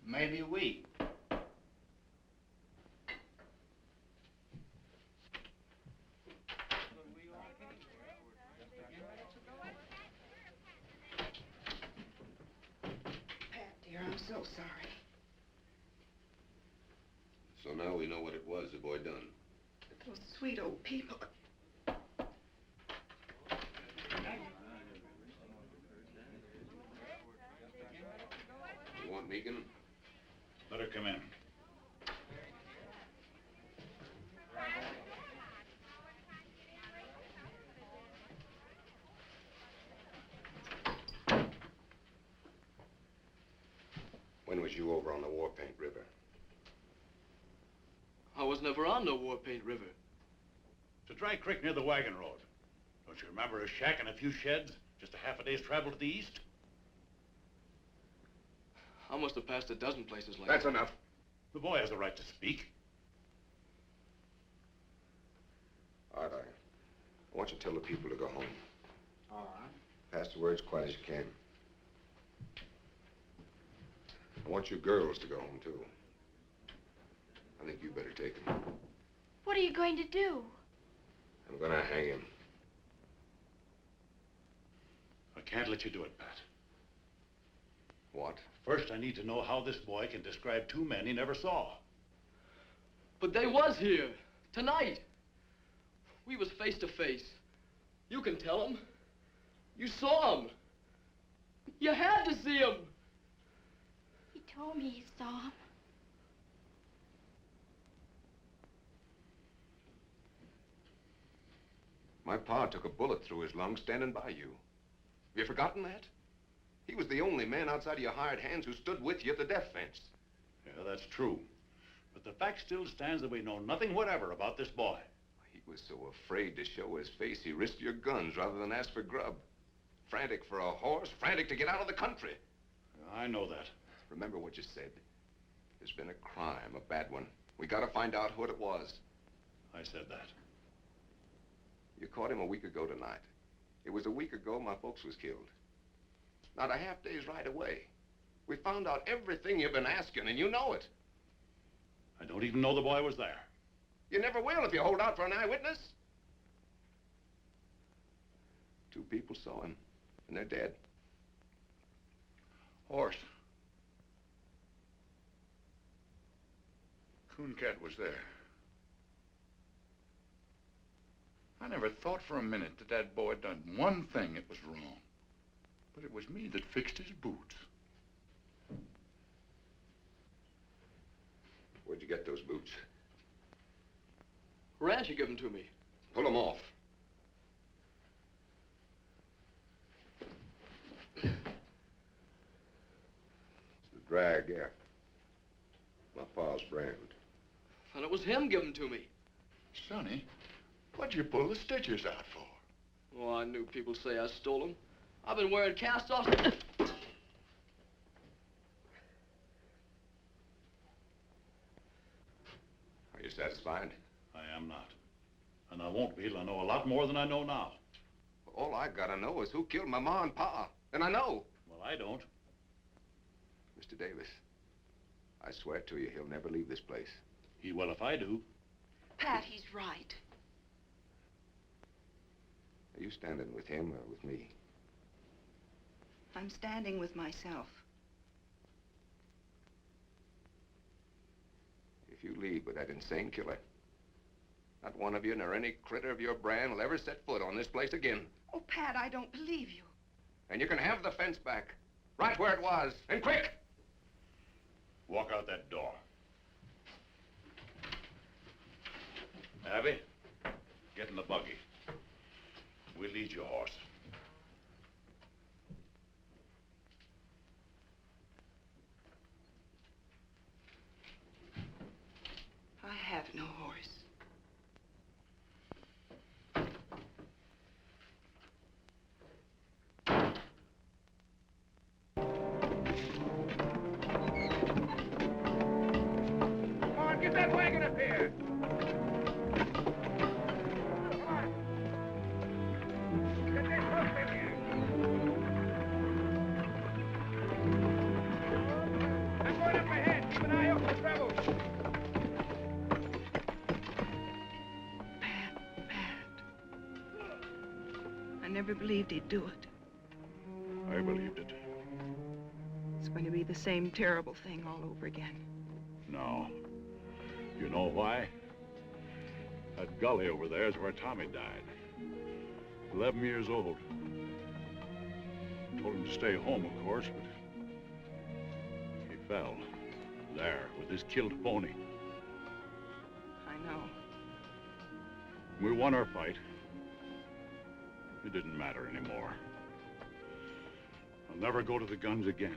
Speaker 4: Maybe a week.
Speaker 5: Pat, dear, I'm so sorry.
Speaker 8: So now we know what it was the boy done.
Speaker 5: Those sweet old people.
Speaker 8: You want Megan?
Speaker 12: Let her come in.
Speaker 8: When was you over on the War Paint River?
Speaker 3: I was never on no War Paint River.
Speaker 12: It's a dry creek near the wagon road. Don't you remember a shack and a few sheds? Just a half a day's travel to the east?
Speaker 3: I must have passed a dozen places like
Speaker 8: That's
Speaker 3: that.
Speaker 8: enough.
Speaker 12: The boy has the right to speak.
Speaker 8: Art, I want you to tell the people to go home.
Speaker 4: All right.
Speaker 8: Pass the word as quiet as you can. I want you girls to go home, too. I think you better take him.
Speaker 13: What are you going to do?
Speaker 8: I'm gonna hang him.
Speaker 12: I can't let you do it, Pat.
Speaker 8: What?
Speaker 12: First, I need to know how this boy can describe two men he never saw.
Speaker 3: But they was here. Tonight. We was face to face. You can tell them. You saw him. You had to see him.
Speaker 13: He told me he saw him.
Speaker 8: My pa took a bullet through his lung standing by you. Have you forgotten that? He was the only man outside of your hired hands who stood with you at the death fence.
Speaker 12: Yeah, that's true. But the fact still stands that we know nothing whatever about this boy.
Speaker 8: He was so afraid to show his face, he risked your guns rather than ask for grub. Frantic for a horse, frantic to get out of the country.
Speaker 12: I know that.
Speaker 8: Remember what you said. There's been a crime, a bad one. We gotta find out what it was.
Speaker 12: I said that.
Speaker 8: You caught him a week ago tonight. It was a week ago my folks was killed. Not a half day's ride away. We found out everything you've been asking, and you know it.
Speaker 12: I don't even know the boy was there.
Speaker 8: You never will if you hold out for an eyewitness. 2 people saw him, and they're dead.
Speaker 1: Horse. Coon Cat was there. I never thought for a minute that that boy done one thing that was wrong. But it was me that fixed his boots.
Speaker 8: Where'd you get those boots?
Speaker 3: Rancher gave them to me.
Speaker 8: Pull them off. It's the drag, yeah. My pa's brand.
Speaker 3: And it was him giving them to me.
Speaker 1: Sonny, what'd you pull the stitches out for?
Speaker 3: Oh, I knew people'd say I stole them. I've been wearing cast-offs.
Speaker 8: satisfied?
Speaker 6: I am not. And I won't be till I know a lot more than I know now.
Speaker 8: All I gotta know is who killed my ma and pa. And I know.
Speaker 6: Well, I don't.
Speaker 8: Mr. Davis, I swear to you, he'll never leave this place.
Speaker 6: He will if I do.
Speaker 5: Pat, he's right.
Speaker 8: Are you standing with him or with me?
Speaker 5: I'm standing with myself.
Speaker 8: If you leave with that insane killer, not one of you nor any critter of your brand will ever set foot on this place again.
Speaker 5: Oh, Pat, I don't believe you.
Speaker 8: And you can have the fence back, right where it was, and quick!
Speaker 6: Walk out that door. Abby, get in the buggy. We'll lead your horse.
Speaker 5: I have no horse.
Speaker 15: Come on, get that wagon up here. Get this hook in here. I'm going up ahead. Keep an eye out for trouble.
Speaker 5: I never believed he'd do it.
Speaker 12: I believed it.
Speaker 5: It's going to be the same terrible thing all over again.
Speaker 12: No. You know why? That gully over there is where Tommy died. 11 years old. Told him to stay home, of course, but he fell there with his killed pony.
Speaker 5: I know.
Speaker 12: We won our fight. It didn't matter anymore. I'll never go to the guns again.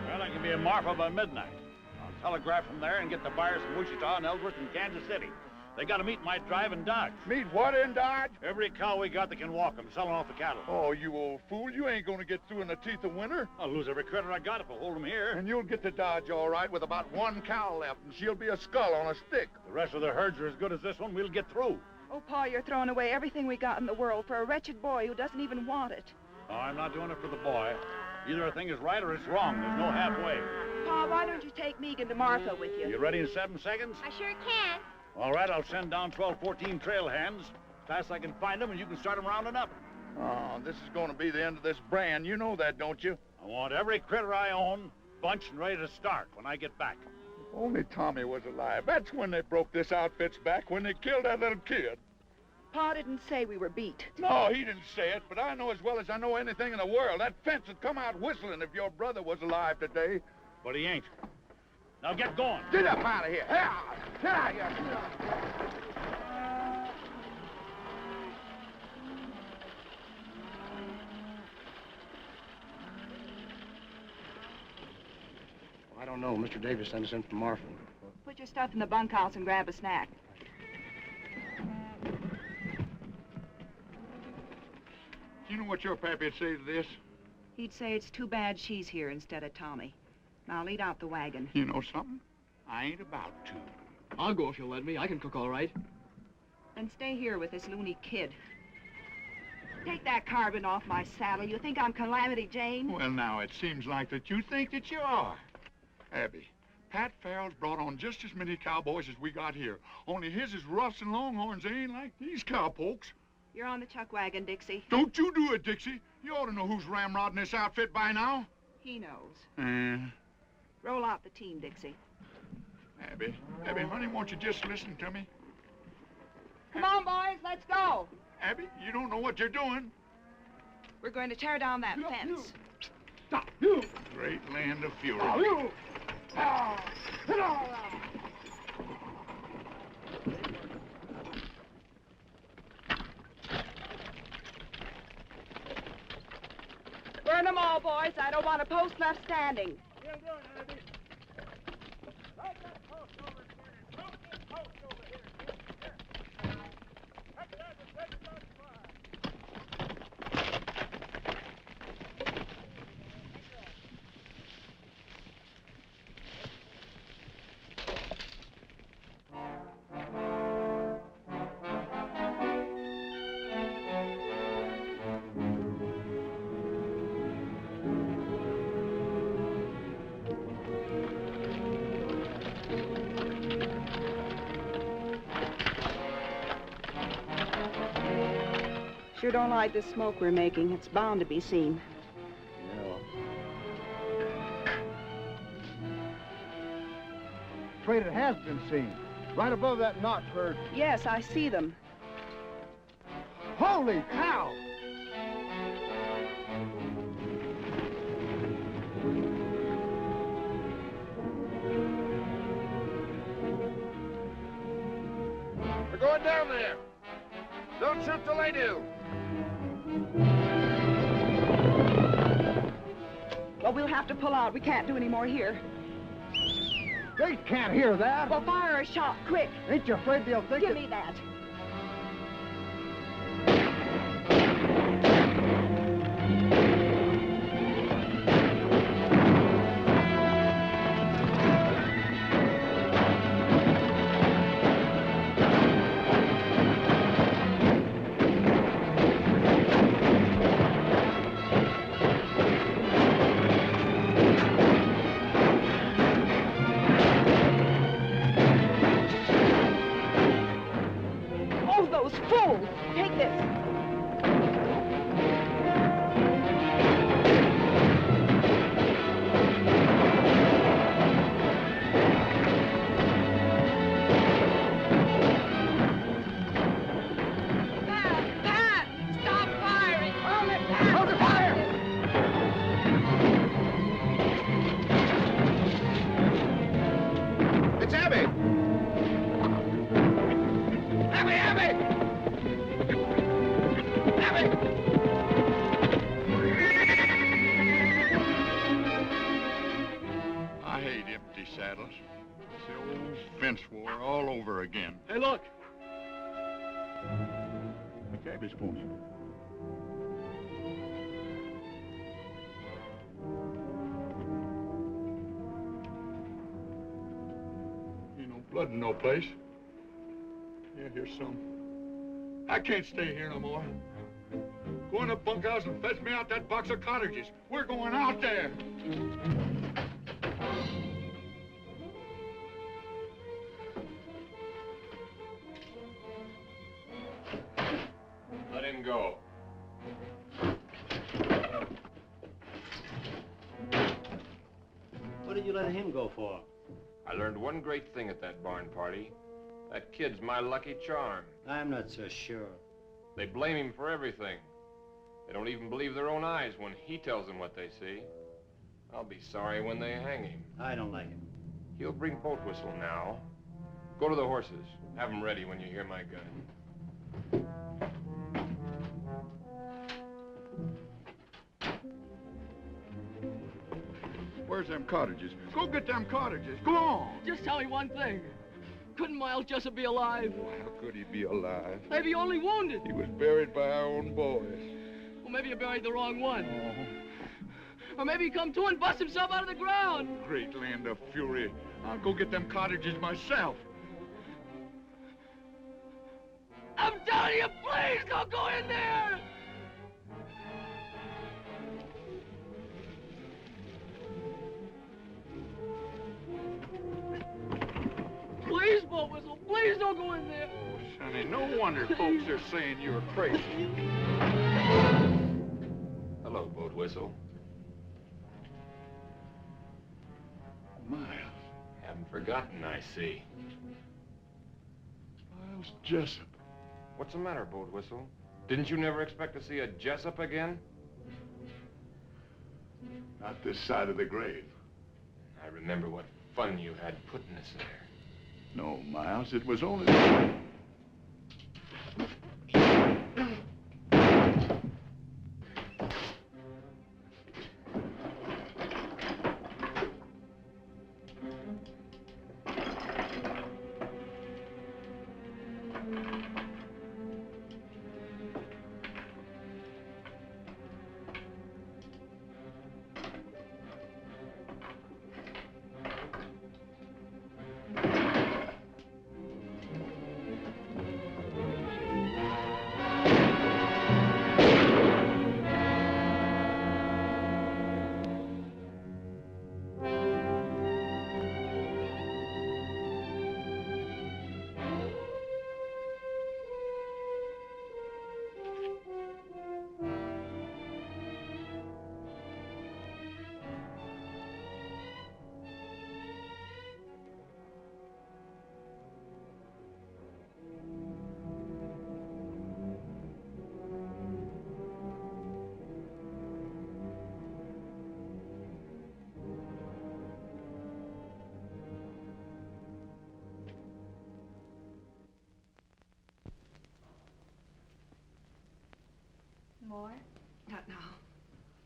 Speaker 6: Well, I can be in Marfa by midnight. I'll telegraph from there and get the buyers from Wichita and Ellsworth and Kansas City. They got to meet my drive in Dodge.
Speaker 1: Meet what in Dodge?
Speaker 6: Every cow we got that can walk them, selling off the cattle.
Speaker 1: Oh, you old fool. You ain't gonna get through in the teeth of winter.
Speaker 6: I'll lose every critter I got if I hold them here.
Speaker 1: And you'll get to Dodge all right with about one cow left, and she'll be a skull on a stick.
Speaker 6: The rest of the herds are as good as this one. We'll get through.
Speaker 5: Oh, Pa, you're throwing away everything we got in the world for a wretched boy who doesn't even want it.
Speaker 6: No, I'm not doing it for the boy. Either a thing is right or it's wrong. There's no halfway.
Speaker 5: Pa, why don't you take Megan to Martha with you?
Speaker 6: You ready in 7 seconds?
Speaker 13: I sure can.
Speaker 6: All right, I'll send down 12, 14 trail hands. As fast as I can find them, and you can start them rounding up.
Speaker 1: Oh, this is gonna be the end of this brand. You know that, don't you?
Speaker 6: I want every critter I own bunched and ready to start when I get back.
Speaker 1: If only Tommy was alive. That's when they broke this outfit's back, when they killed that little kid.
Speaker 5: Pa didn't say we were beat.
Speaker 1: No, he didn't say it, but I know as well as I know anything in the world. That fence would come out whistling if your brother was alive today.
Speaker 6: But he ain't. Now get going.
Speaker 1: Get up out of here. Get out of here.
Speaker 17: I don't know. Mr. Davis sent us in from Marfa.
Speaker 5: Put your stuff in the bunkhouse and grab a snack.
Speaker 1: You know what your pappy'd say to this?
Speaker 5: He'd say it's too bad she's here instead of Tommy. Now lead out the wagon.
Speaker 1: You know something? I ain't about to.
Speaker 10: I'll go if you'll let me. I can cook all right.
Speaker 5: Then stay here with this loony kid. Take that carbon off my saddle. You think I'm Calamity Jane?
Speaker 1: Well, now, it seems like that you think that you are. Abby, Pat Farrell's brought on just as many cowboys as we got here. Only his is roughs and longhorns. They ain't like these cowpokes.
Speaker 5: You're on the chuck wagon, Dixie.
Speaker 1: Don't you do it, Dixie. You ought to know who's ramrodding this outfit by now.
Speaker 5: He knows. Roll out the team, Dixie.
Speaker 1: Abby, honey, won't you just listen to me?
Speaker 5: Come on, boys, let's go.
Speaker 1: Abby, you don't know what you're doing.
Speaker 5: We're going to tear down that fence.
Speaker 1: Stop, you! Great land of fury. Oh, you!
Speaker 5: Burn them all, boys. I don't want a post left standing.
Speaker 2: you doing, Abby? Right that post over here. Drop that post over here. Here. That's that with red blood fire.
Speaker 5: Sure don't like the smoke we're making. It's bound to be seen.
Speaker 18: Traitor has been seen. Right above that notch where...
Speaker 5: Yes, I see them.
Speaker 18: Holy cow!
Speaker 15: We're going down there. Don't shoot till they do.
Speaker 5: Well, we'll have to pull out. We can't do any more here.
Speaker 18: They can't hear that.
Speaker 5: Well, fire a shot, quick.
Speaker 18: Ain't you afraid they'll think
Speaker 5: Give me that.
Speaker 1: Fence war all over again.
Speaker 3: Hey, look!
Speaker 12: McCabe's pony.
Speaker 1: Ain't no blood in no place. Yeah, here's some. I can't stay here no more. Go in the bunkhouse and fetch me out that box of cartridges. We're going out there.
Speaker 8: Let him go.
Speaker 11: What did you let him go for?
Speaker 8: I learned one great thing at that barn party. That kid's my lucky charm.
Speaker 11: I'm not so sure.
Speaker 8: They blame him for everything. They don't even believe their own eyes when he tells them what they see. I'll be sorry when they hang him.
Speaker 11: I don't like him.
Speaker 8: He'll bring boat whistle now. Go to the horses. Have them ready when you hear my gun.
Speaker 1: Where's them cartridges? Go get them cartridges. Go on.
Speaker 3: Just tell me one thing. Couldn't Miles Jessup be alive?
Speaker 1: Oh, how could he be alive?
Speaker 3: Maybe only wounded.
Speaker 1: He was buried by our own boys.
Speaker 3: Well, maybe you buried the wrong one. Or maybe he come to and bust himself out of the ground.
Speaker 1: Great land of fury. I'll go get them cartridges myself.
Speaker 3: I'm telling you, please don't go in there! Please, Boat Whistle, please don't go in there.
Speaker 1: Oh, Sonny, no wonder folks are saying you're crazy.
Speaker 8: Hello, Boat Whistle.
Speaker 1: Miles.
Speaker 8: Haven't forgotten, I see.
Speaker 1: Miles Jessup.
Speaker 8: What's the matter, Boat Whistle? Didn't you never expect to see a Jessup again?
Speaker 1: Not this side of the grave.
Speaker 8: I remember what fun you had putting us there.
Speaker 1: No, Miles, it was only...
Speaker 7: More?
Speaker 5: Not now.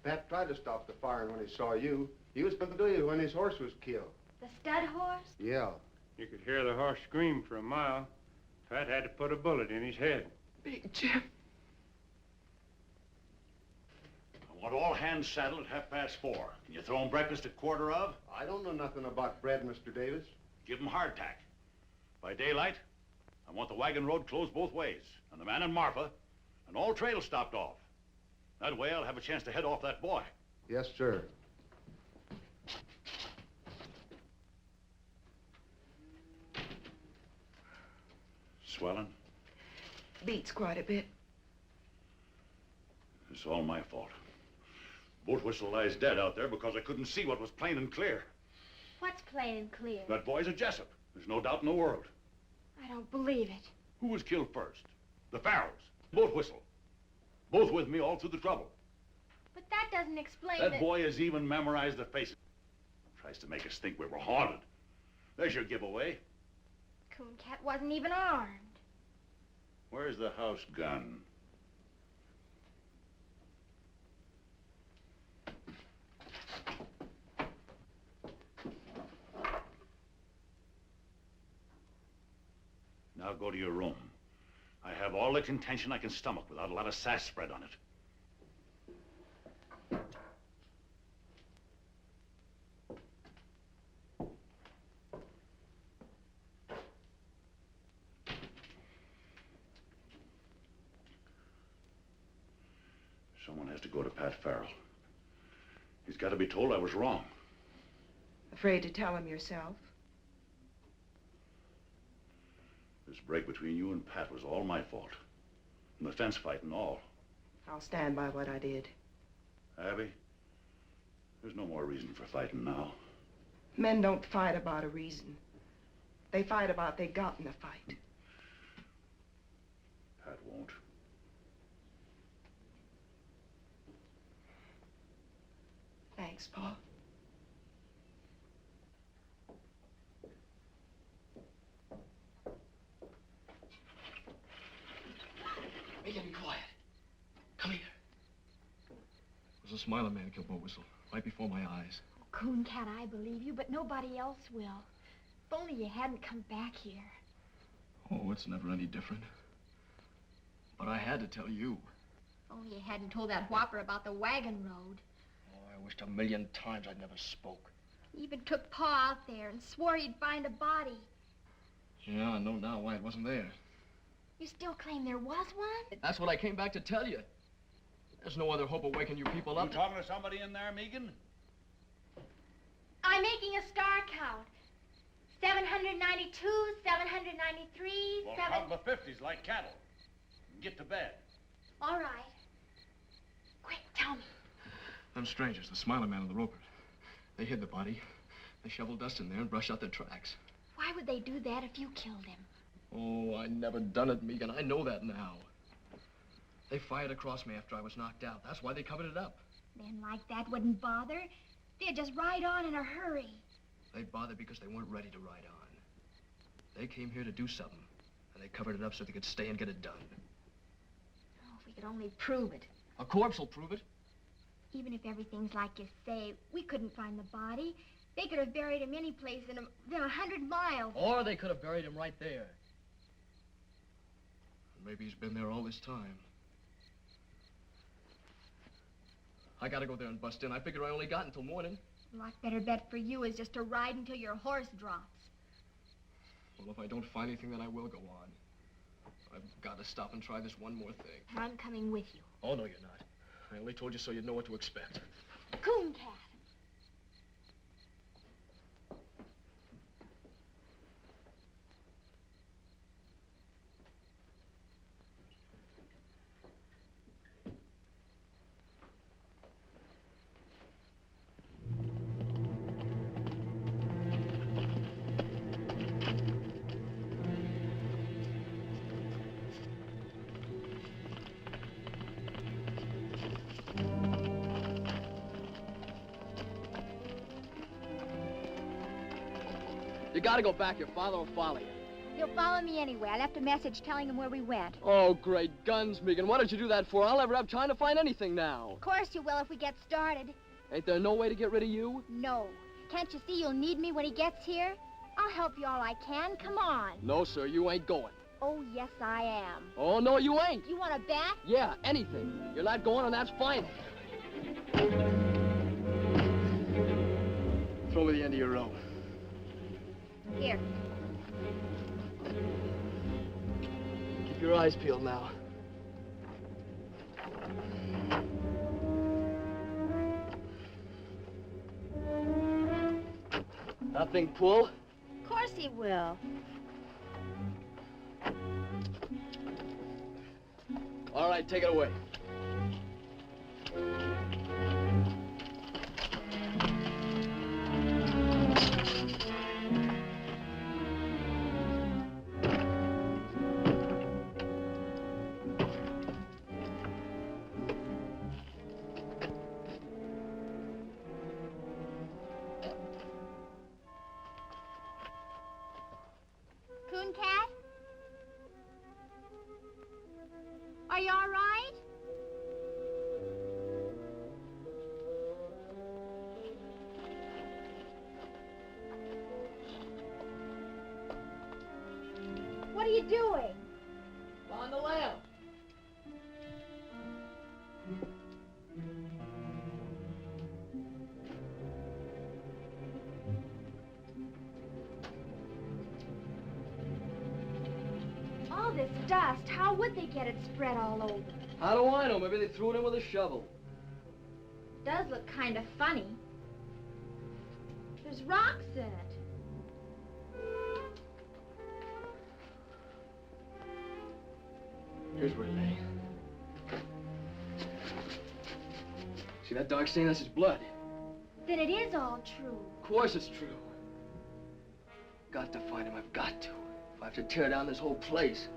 Speaker 19: Pat tried to stop the firing when he saw you. He was going to do you when his horse was killed.
Speaker 7: The stud horse?
Speaker 19: Yeah.
Speaker 2: You could hear the horse scream for a mile. Pat had to put a bullet in his head.
Speaker 5: Big Jim.
Speaker 12: I want all hands saddled at 4:30. Can you throw 'em breakfast at 1:15?
Speaker 19: I don't know nothing about bread, Mr. Davis.
Speaker 12: Give 'em hardtack. By daylight, I want the wagon road closed both ways, and the man and Marfa, and all trails stopped off. That way I'll have a chance to head off that boy.
Speaker 19: Yes, sir.
Speaker 12: Swelling?
Speaker 5: Beats quite a bit.
Speaker 12: It's all my fault. Boat Whistle lies dead out there because I couldn't see what was plain and clear.
Speaker 7: What's plain and clear?
Speaker 12: That boy's a Jessup. There's no doubt in the world.
Speaker 7: I don't believe it.
Speaker 12: Who was killed first? The Farrells. Boat Whistle. Both with me all through the trouble.
Speaker 7: But that doesn't explain
Speaker 12: That boy has even memorized the faces. Tries to make us think we were haunted. There's your giveaway.
Speaker 7: Cooncat wasn't even armed.
Speaker 12: Where's the house gun? Now go to your room. I have all the contention I can stomach without a lot of sass spread on it. Someone has to go to Pat Farrell. He's got to be told I was wrong.
Speaker 5: Afraid to tell him yourself?
Speaker 12: This break between you and Pat was all my fault. And the fence fight and all.
Speaker 5: I'll stand by what I did.
Speaker 12: Abby, there's no more reason for fighting now.
Speaker 5: Men don't fight about a reason. They fight about they got in a fight.
Speaker 12: Pat won't.
Speaker 5: Thanks, Pa.
Speaker 10: Megan, be quiet. Come here. It was a Smiler man killed Boat Whistle, right before my eyes.
Speaker 13: Oh, Cooncat, I believe you, but nobody else will. If only you hadn't come back here.
Speaker 10: Oh, it's never any different. But I had to tell you.
Speaker 13: If only you hadn't told that whopper about the wagon road.
Speaker 10: Oh, I wished a million times I'd never spoke.
Speaker 13: He even took Pa out there and swore he'd find a body.
Speaker 10: Yeah, I know now why it wasn't there.
Speaker 13: You still claim there was one?
Speaker 10: That's what I came back to tell you. There's no other hope of waking you people up.
Speaker 12: You talking to somebody in there, Megan?
Speaker 7: I'm making a star count. 792, 793,
Speaker 12: Well, count the 50s like cattle. And get to bed.
Speaker 7: All right. Quick, tell me.
Speaker 10: Them strangers, the Smiler man and the roper, they hid the body. They shoveled dust in there and brushed out their tracks.
Speaker 13: Why would they do that if you killed him?
Speaker 10: Oh, I never done it, Megan. I know that now. They fired across me after I was knocked out. That's why they covered it up.
Speaker 13: Men like that wouldn't bother. They'd just ride on in a hurry.
Speaker 10: They bothered because they weren't ready to ride on. They came here to do something, and they covered it up so they could stay and get it done.
Speaker 13: Oh, if we could only prove it.
Speaker 10: A corpse will prove it.
Speaker 13: Even if everything's like you say, we couldn't find the body. They could have buried him any place within 100 miles.
Speaker 10: Or they could have buried him right there. Maybe he's been there all this time. I gotta go there and bust in. I figure I only got until morning.
Speaker 13: A lot better bet for you is just to ride until your horse drops.
Speaker 10: Well, if I don't find anything, then I will go on. I've got to stop and try this one more thing.
Speaker 13: I'm coming with you.
Speaker 10: Oh, no, you're not. I only told you so you'd know what to expect.
Speaker 13: Cooncat.
Speaker 10: You gotta go back. Your father will follow you.
Speaker 13: He'll follow me anyway. I left a message telling him where we went.
Speaker 3: Oh, great guns, Megan. What did you do that for? I'll never have time to find anything now.
Speaker 13: Of course you will if we get started.
Speaker 3: Ain't there no way to get rid of you?
Speaker 13: No. Can't you see you'll need me when he gets here? I'll help you all I can. Come on.
Speaker 3: No, sir, you ain't going.
Speaker 13: Oh, yes, I am.
Speaker 3: Oh, no, you ain't.
Speaker 13: You want to bet?
Speaker 3: Yeah, anything. You're not going, and that's final. Throw me the end of your rope.
Speaker 13: Here.
Speaker 3: Keep your eyes peeled now. Nothing pull?
Speaker 13: Of course he will.
Speaker 3: All right, take it away.
Speaker 13: Coon Cat? Are you all right? What are you doing?
Speaker 3: On the lamp.
Speaker 13: All this dust, how would they get it spread all over?
Speaker 3: How do I know? Maybe they threw it in with a shovel.
Speaker 13: Does look kind of funny. There's rocks in it.
Speaker 3: Here's where it lay. See that dark stain? That's his blood.
Speaker 13: Then it is all true.
Speaker 3: Of course it's true. Got to find him. I've got to. If I have to tear down this whole place.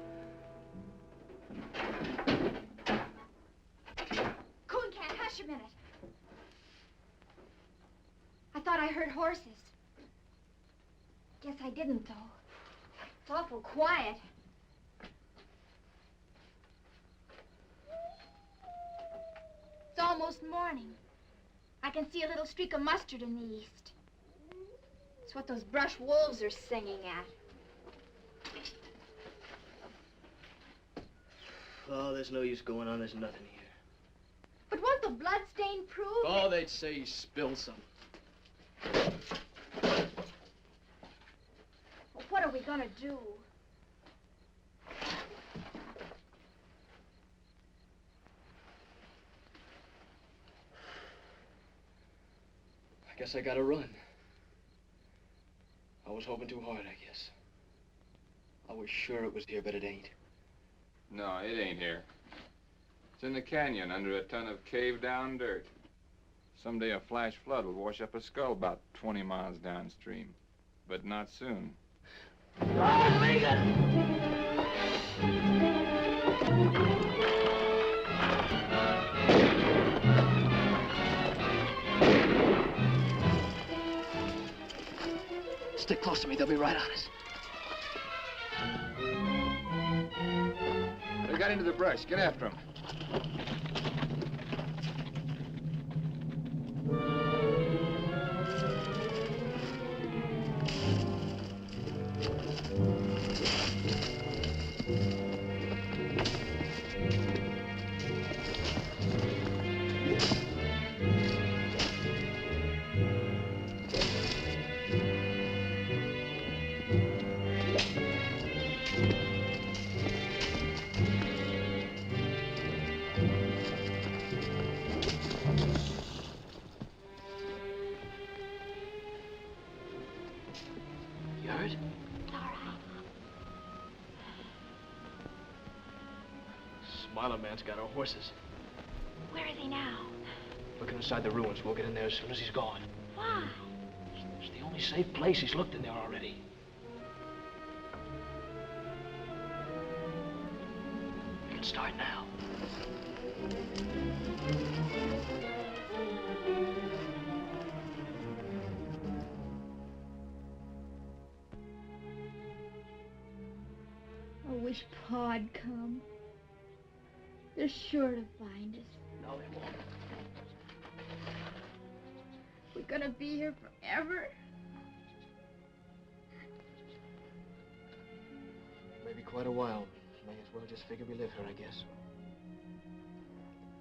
Speaker 13: Coon Cat, hush a minute. I thought I heard horses. Guess I didn't, though. It's awful quiet. It's almost morning. I can see a little streak of mustard in the east. It's what those brush wolves are singing at.
Speaker 3: Oh, there's no use going on. There's nothing here.
Speaker 13: But won't the blood stain prove
Speaker 3: Oh, they'd say he spilled some.
Speaker 13: Well, what are we gonna do?
Speaker 3: I guess I gotta run. I was hoping too hard, I guess. I was sure it was here, but it ain't.
Speaker 9: No, it ain't here. It's in the canyon under a ton of caved-down dirt. Someday a flash flood will wash up a skull about 20 miles downstream. But not soon.
Speaker 3: Stick close to me. They'll be right on us.
Speaker 9: They got into the brush. Get after them.
Speaker 3: You heard?
Speaker 13: All right.
Speaker 3: Smiler man's got our horses.
Speaker 13: Where is he now?
Speaker 3: Looking inside the ruins. We'll get in there as soon as he's gone.
Speaker 13: Why?
Speaker 3: It's the only safe place. He's looked in there already. We can start now.
Speaker 13: Pa'd come. They're sure to find us.
Speaker 10: No, they won't.
Speaker 13: We're gonna be here forever.
Speaker 10: Maybe quite a while. May as well just figure we live here, I guess.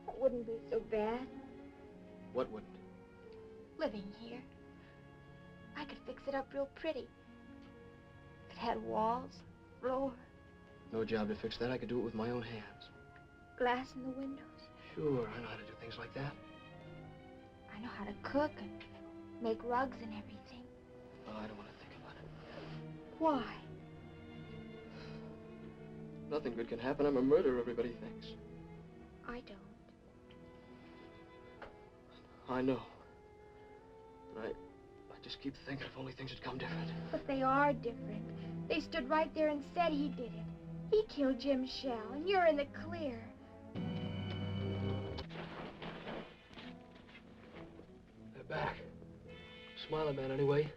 Speaker 13: It wouldn't be so bad
Speaker 10: What wouldn't?
Speaker 13: living here. I could fix it up real pretty. It had walls, floor,
Speaker 10: No job to fix that. I could do it with my own hands.
Speaker 13: glass in the windows.
Speaker 10: Sure, I know how to do things like that.
Speaker 13: I know how to cook and make rugs and everything.
Speaker 10: Oh, I don't want to think about it.
Speaker 13: Why?
Speaker 10: Nothing good can happen. I'm a murderer, everybody thinks.
Speaker 13: I don't.
Speaker 10: I know. But I just keep thinking if only things had come different.
Speaker 13: But they are different. They stood right there and said he did it. He killed Jim Shell, and you're in the clear.
Speaker 10: They're back. Smiling Man, anyway.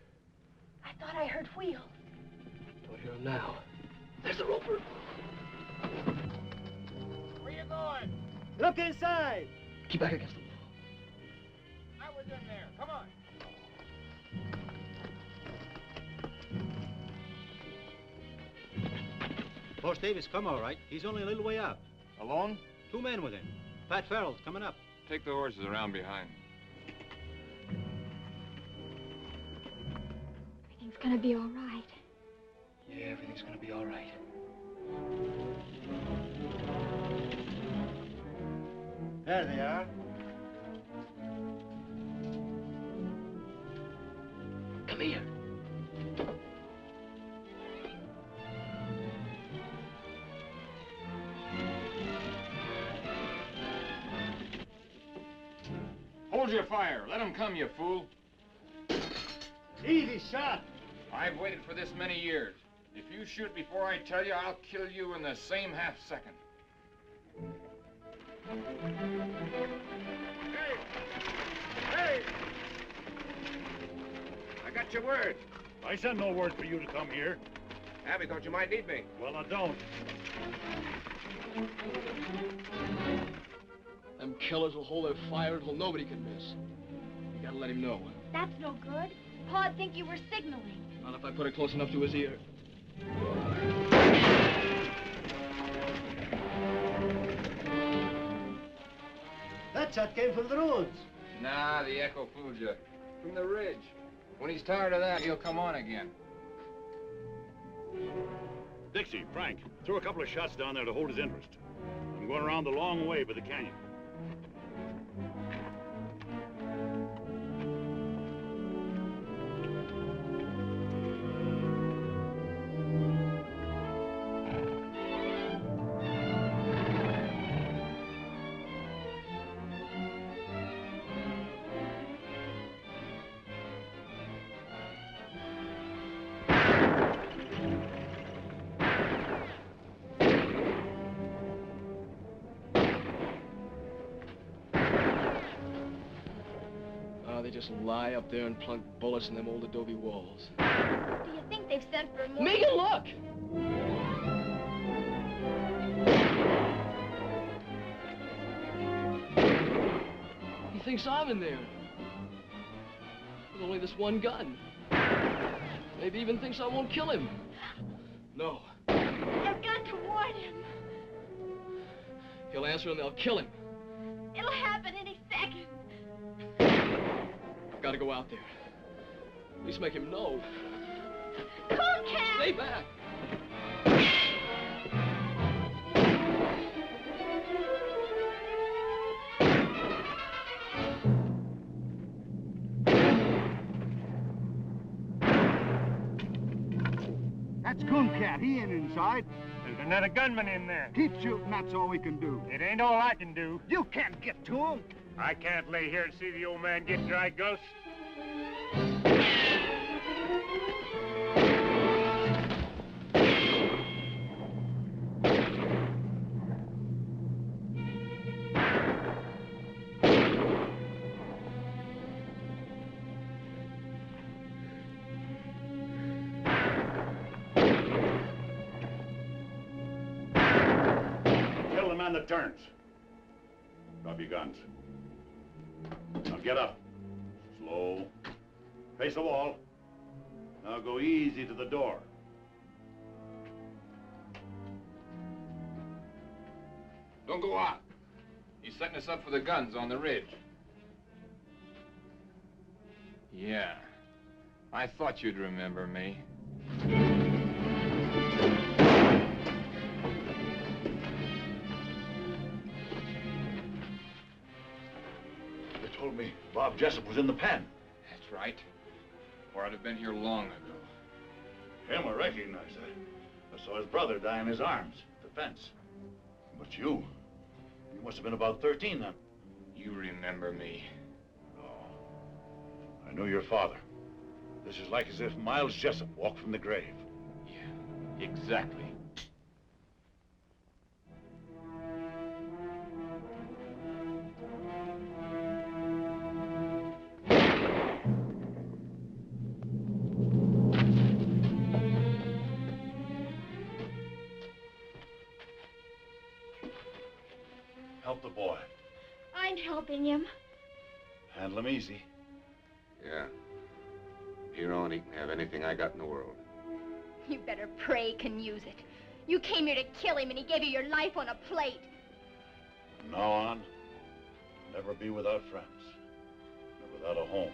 Speaker 13: I thought I heard wheels.
Speaker 10: Don't hear him now. There's the roper.
Speaker 2: Where you going?
Speaker 18: Look inside.
Speaker 10: Keep back against the wall.
Speaker 2: I was in there. Come on.
Speaker 11: Horse Davis come all right. He's only a little way out.
Speaker 9: Alone?
Speaker 11: 2 men with him. Pat Farrell's coming up.
Speaker 9: Take the horses around behind.
Speaker 13: Everything's gonna be all right.
Speaker 10: Yeah, everything's gonna be all right.
Speaker 11: There they are.
Speaker 10: Come here.
Speaker 9: Hold your fire. Let them come, you fool.
Speaker 11: Easy shot.
Speaker 9: I've waited for this many years. If you shoot before I tell you, I'll kill you in the same half second.
Speaker 15: Hey! Hey! I got your word.
Speaker 12: I sent no word for you to come here.
Speaker 15: Abby thought you might need me.
Speaker 12: Well, I don't.
Speaker 3: Them killers will hold their fire until nobody can miss. You gotta let him know.
Speaker 13: That's no good. Pa'd think you were signaling.
Speaker 3: Not if I put it close enough to his ear.
Speaker 11: That shot came from the roads.
Speaker 9: Nah, the echo fooled you. From the ridge. When he's tired of that, he'll come on again.
Speaker 12: Dixie, Frank, throw a couple of shots down there to hold his interest. I'm going around the long way by the canyon.
Speaker 3: They just lie up there and plunk bullets in them old adobe walls.
Speaker 13: Do you think they've sent for more?
Speaker 3: Megan, look! He thinks I'm in there. With only this one gun. Maybe even thinks I won't kill him. No.
Speaker 13: I've got to warn him.
Speaker 3: He'll answer and they'll kill him.
Speaker 13: It'll happen any second.
Speaker 3: I've got to go out there. At least make him know.
Speaker 13: Cool cat!
Speaker 3: Stay back!
Speaker 18: That's Cooncat. He ain't inside.
Speaker 2: There's another gunman in there.
Speaker 18: Keep shooting. That's all we can do.
Speaker 2: It ain't all I can do.
Speaker 18: You can't get to him.
Speaker 2: I can't lay here and see the old man get dry gulch.
Speaker 12: man that turns. Drop your guns. Now get up. Slow. Face the wall. Now go easy to the door.
Speaker 9: Don't go out. He's setting us up for the guns on the ridge. Yeah. I thought you'd remember me.
Speaker 12: They told me Bob Jessup was in the pen.
Speaker 9: That's right. Or I'd have been here long ago.
Speaker 12: Him, I recognize. I saw his brother die in his arms at the fence. But you must have been about 13 then.
Speaker 9: You remember me.
Speaker 12: I knew your father. This is like as if Miles Jessup walked from the grave.
Speaker 9: Yeah, exactly.
Speaker 12: Help the boy.
Speaker 13: I'm helping him.
Speaker 12: Handle him easy.
Speaker 8: Yeah. Here on, he can have anything I got in the world.
Speaker 13: You better pray he can use it. You came here to kill him and he gave you your life on a plate.
Speaker 12: From now on, never be without friends. Or without a home.